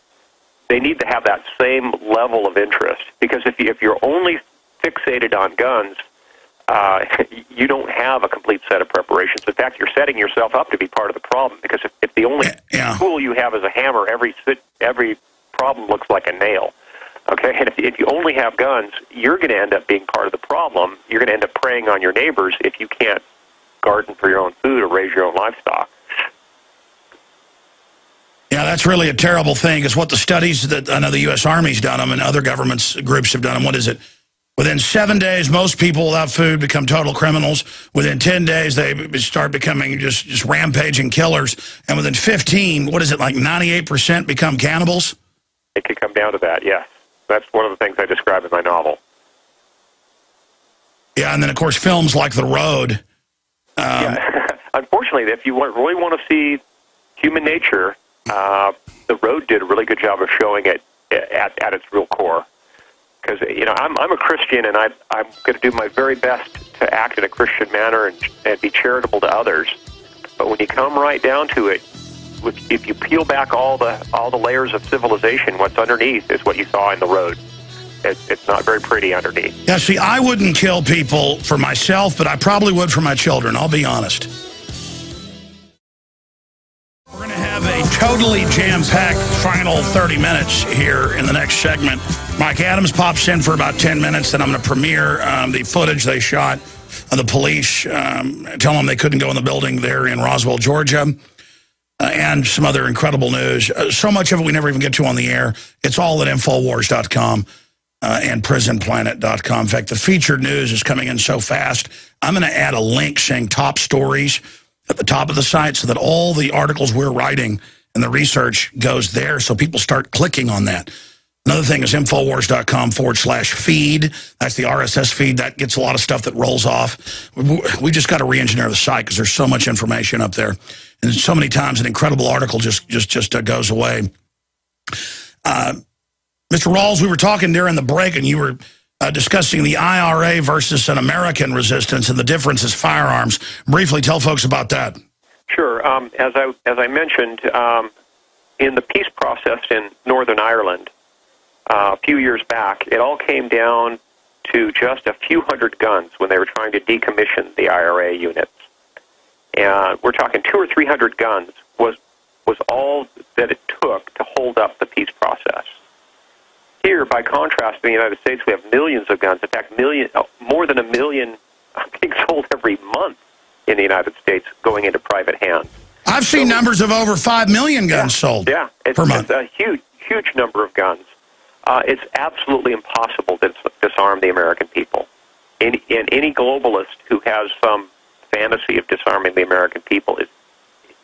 They need to have that same level of interest, because if you're only fixated on guns, you don't have a complete set of preparations. In fact, you're setting yourself up to be part of the problem, because if the only tool you have is a hammer, every problem looks like a nail. Okay, and if you only have guns, you're going to end up being part of the problem. You're going to end up preying on your neighbors if you can't garden for your own food or raise your own livestock. Yeah, that's really a terrible thing. It's what the studies that I know the U.S. Army's done them and other governments groups have done them. What is it? Within 7 days, most people without food become total criminals. Within 10 days, they start becoming just rampaging killers. And within 15, what is it, like 98% become cannibals? It could come down to that, yes. That's one of the things I describe in my novel. Yeah, and then, of course, films like The Road. Unfortunately, if you really want to see human nature, The Road did a really good job of showing it at its real core. Because, I'm a Christian, and I'm going to do my very best to act in a Christian manner and be charitable to others. But when you come right down to it, if you peel back all the layers of civilization, what's underneath is what you saw in The Road. It's not very pretty underneath. Yeah, see, I wouldn't kill people for myself, but I probably would for my children, I'll be honest. We're going to have a totally jam-packed final 30 minutes here in the next segment. Mike Adams pops in for about 10 minutes, then I'm going to premiere the footage they shot of the police, tell them they couldn't go in the building there in Roswell, Georgia. and some other incredible news. So much of it we never even get to on the air. It's all at Infowars.com and PrisonPlanet.com. In fact, the featured news is coming in so fast, I'm going to add a link saying top stories at the top of the site so that all the articles we're writing and the research goes there so people start clicking on that. Another thing is Infowars.com/feed. That's the RSS feed. That gets a lot of stuff that rolls off. We just got to re-engineer the site because there's so much information up there. And so many times an incredible article just goes away. Mr. Rawles, we were talking during the break, and you were discussing the IRA versus an American resistance and the difference is firearms. Briefly tell folks about that. Sure. As I mentioned, in the peace process in Northern Ireland, a few years back, it all came down to just a few hundred guns when they were trying to decommission the IRA units. And we're talking 200 or 300 guns was all that it took to hold up the peace process. Here, by contrast, in the United States, we have millions of guns. In fact, more than 1 million being sold every month in the United States going into private hands. I've seen numbers of over 5 million guns sold per month. It's a huge number of guns. It's absolutely impossible to disarm the American people. And any globalist who has some fantasy of disarming the American people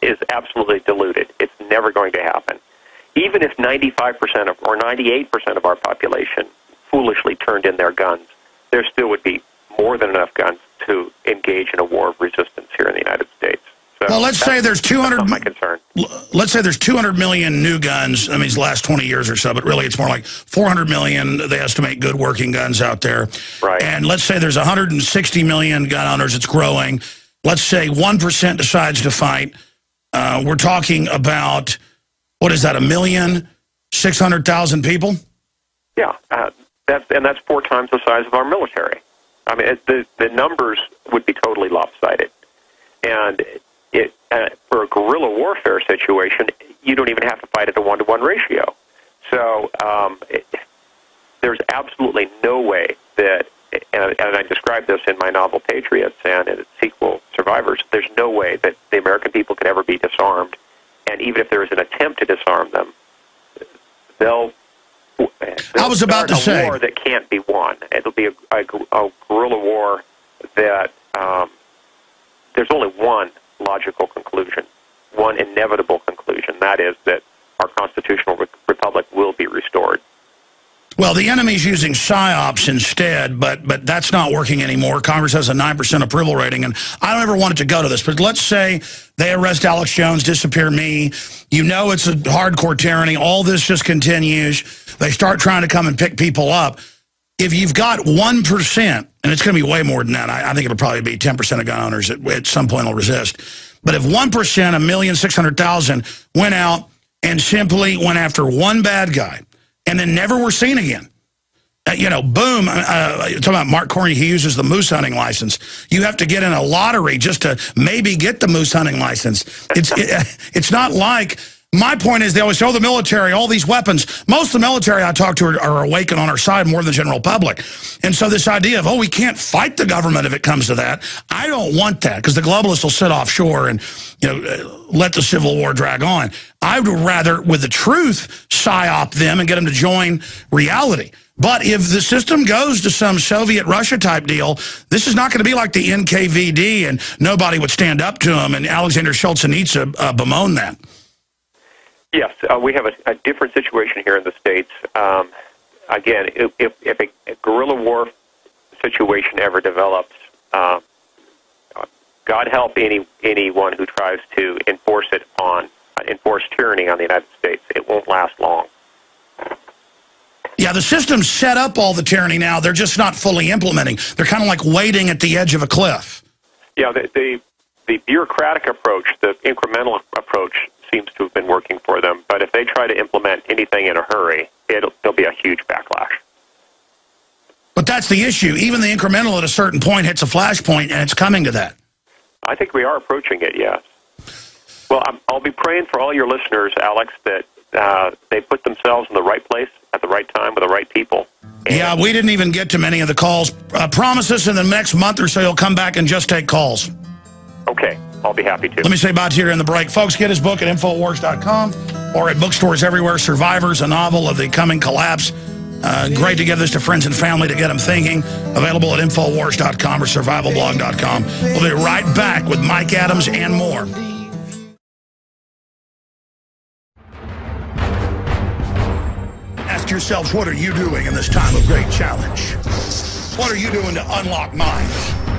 is absolutely deluded. It's never going to happen. Even if 95% or 98% of our population foolishly turned in their guns, there still would be more than enough guns to engage in a war of resistance here in the United States. So well, let's say there's 200. That's my concern. Let's say there's 200 million new guns. I mean, it's the last 20 years or so, but really it's more like 400 million. They estimate good working guns out there. Right. And let's say there's 160 million gun owners. It's growing. Let's say 1% decides to fight. We're talking about, what is that, 1,600,000 people? Yeah, that's 4 times the size of our military. I mean, the numbers would be totally lopsided. And for a guerrilla warfare situation, you don't even have to fight at a 1-to-1 ratio. So there's absolutely no way that, and I described this in my novel Patriots and in its sequel Survivors, there's no way that the American people can ever be disarmed. And even if there is an attempt to disarm them, they'll I was about to say, a war that can't be won. It'll be a guerrilla war that there's only one logical conclusion, one inevitable conclusion. That is that our constitutional republic will be restored. Well, the enemy's using PSYOPs instead, but that's not working anymore. Congress has a 9% approval rating, and I don't ever want it to go to this. But let's say they arrest Alex Jones, disappear me. You know it's a hardcore tyranny. All this just continues. They start trying to come and pick people up. If you've got 1%, and it's going to be way more than that, I think it'll probably be 10% of gun owners at some point will resist. But if 1%, 1,600,000, went out and simply went after one bad guy, and then never were seen again. Boom. Talking about Mark Corney, he uses the moose hunting license. You have to get in a lottery just to maybe get the moose hunting license. It's not like, my point is they always say, oh, the military, all these weapons. Most of the military I talk to are awake and on our side more than the general public. And so this idea of, oh, we can't fight the government if it comes to that, I don't want that because the globalists will sit offshore and let the Civil War drag on. I would rather, with the truth, psyop them and get them to join reality. But if the system goes to some Soviet Russia type deal, this is not going to be like the NKVD and nobody would stand up to them, and Alexander Solzhenitsyn bemoaned that. Yes, we have a different situation here in the States. Again, if a guerrilla war situation ever develops, God help anyone who tries to enforce tyranny on the United States. It won't last long. Yeah, the system's set up all the tyranny now. They're just not fully implementing. They're kind of like waiting at the edge of a cliff. Yeah, the bureaucratic approach, the incremental approach, seems to have been working for them. But if they try to implement anything in a hurry, there'll be a huge backlash. But that's the issue. Even the incremental at a certain point hits a flashpoint, and it's coming to that. I think we are approaching it, yes. Well, I'll be praying for all your listeners, Alex, that they put themselves in the right place at the right time with the right people. Yeah, we didn't even get to many of the calls. Promise us in the next month or so you'll come back and just take calls. Okay. I'll be happy to. Let me say bye to you in the break. Folks, get his book at Infowars.com or at bookstores everywhere. Survivors, a novel of the coming collapse. Great to give this to friends and family to get them thinking. Available at Infowars.com or survivalblog.com. We'll be right back with Mike Adams and more. Ask yourselves, what are you doing in this time of great challenge? What are you doing to unlock minds?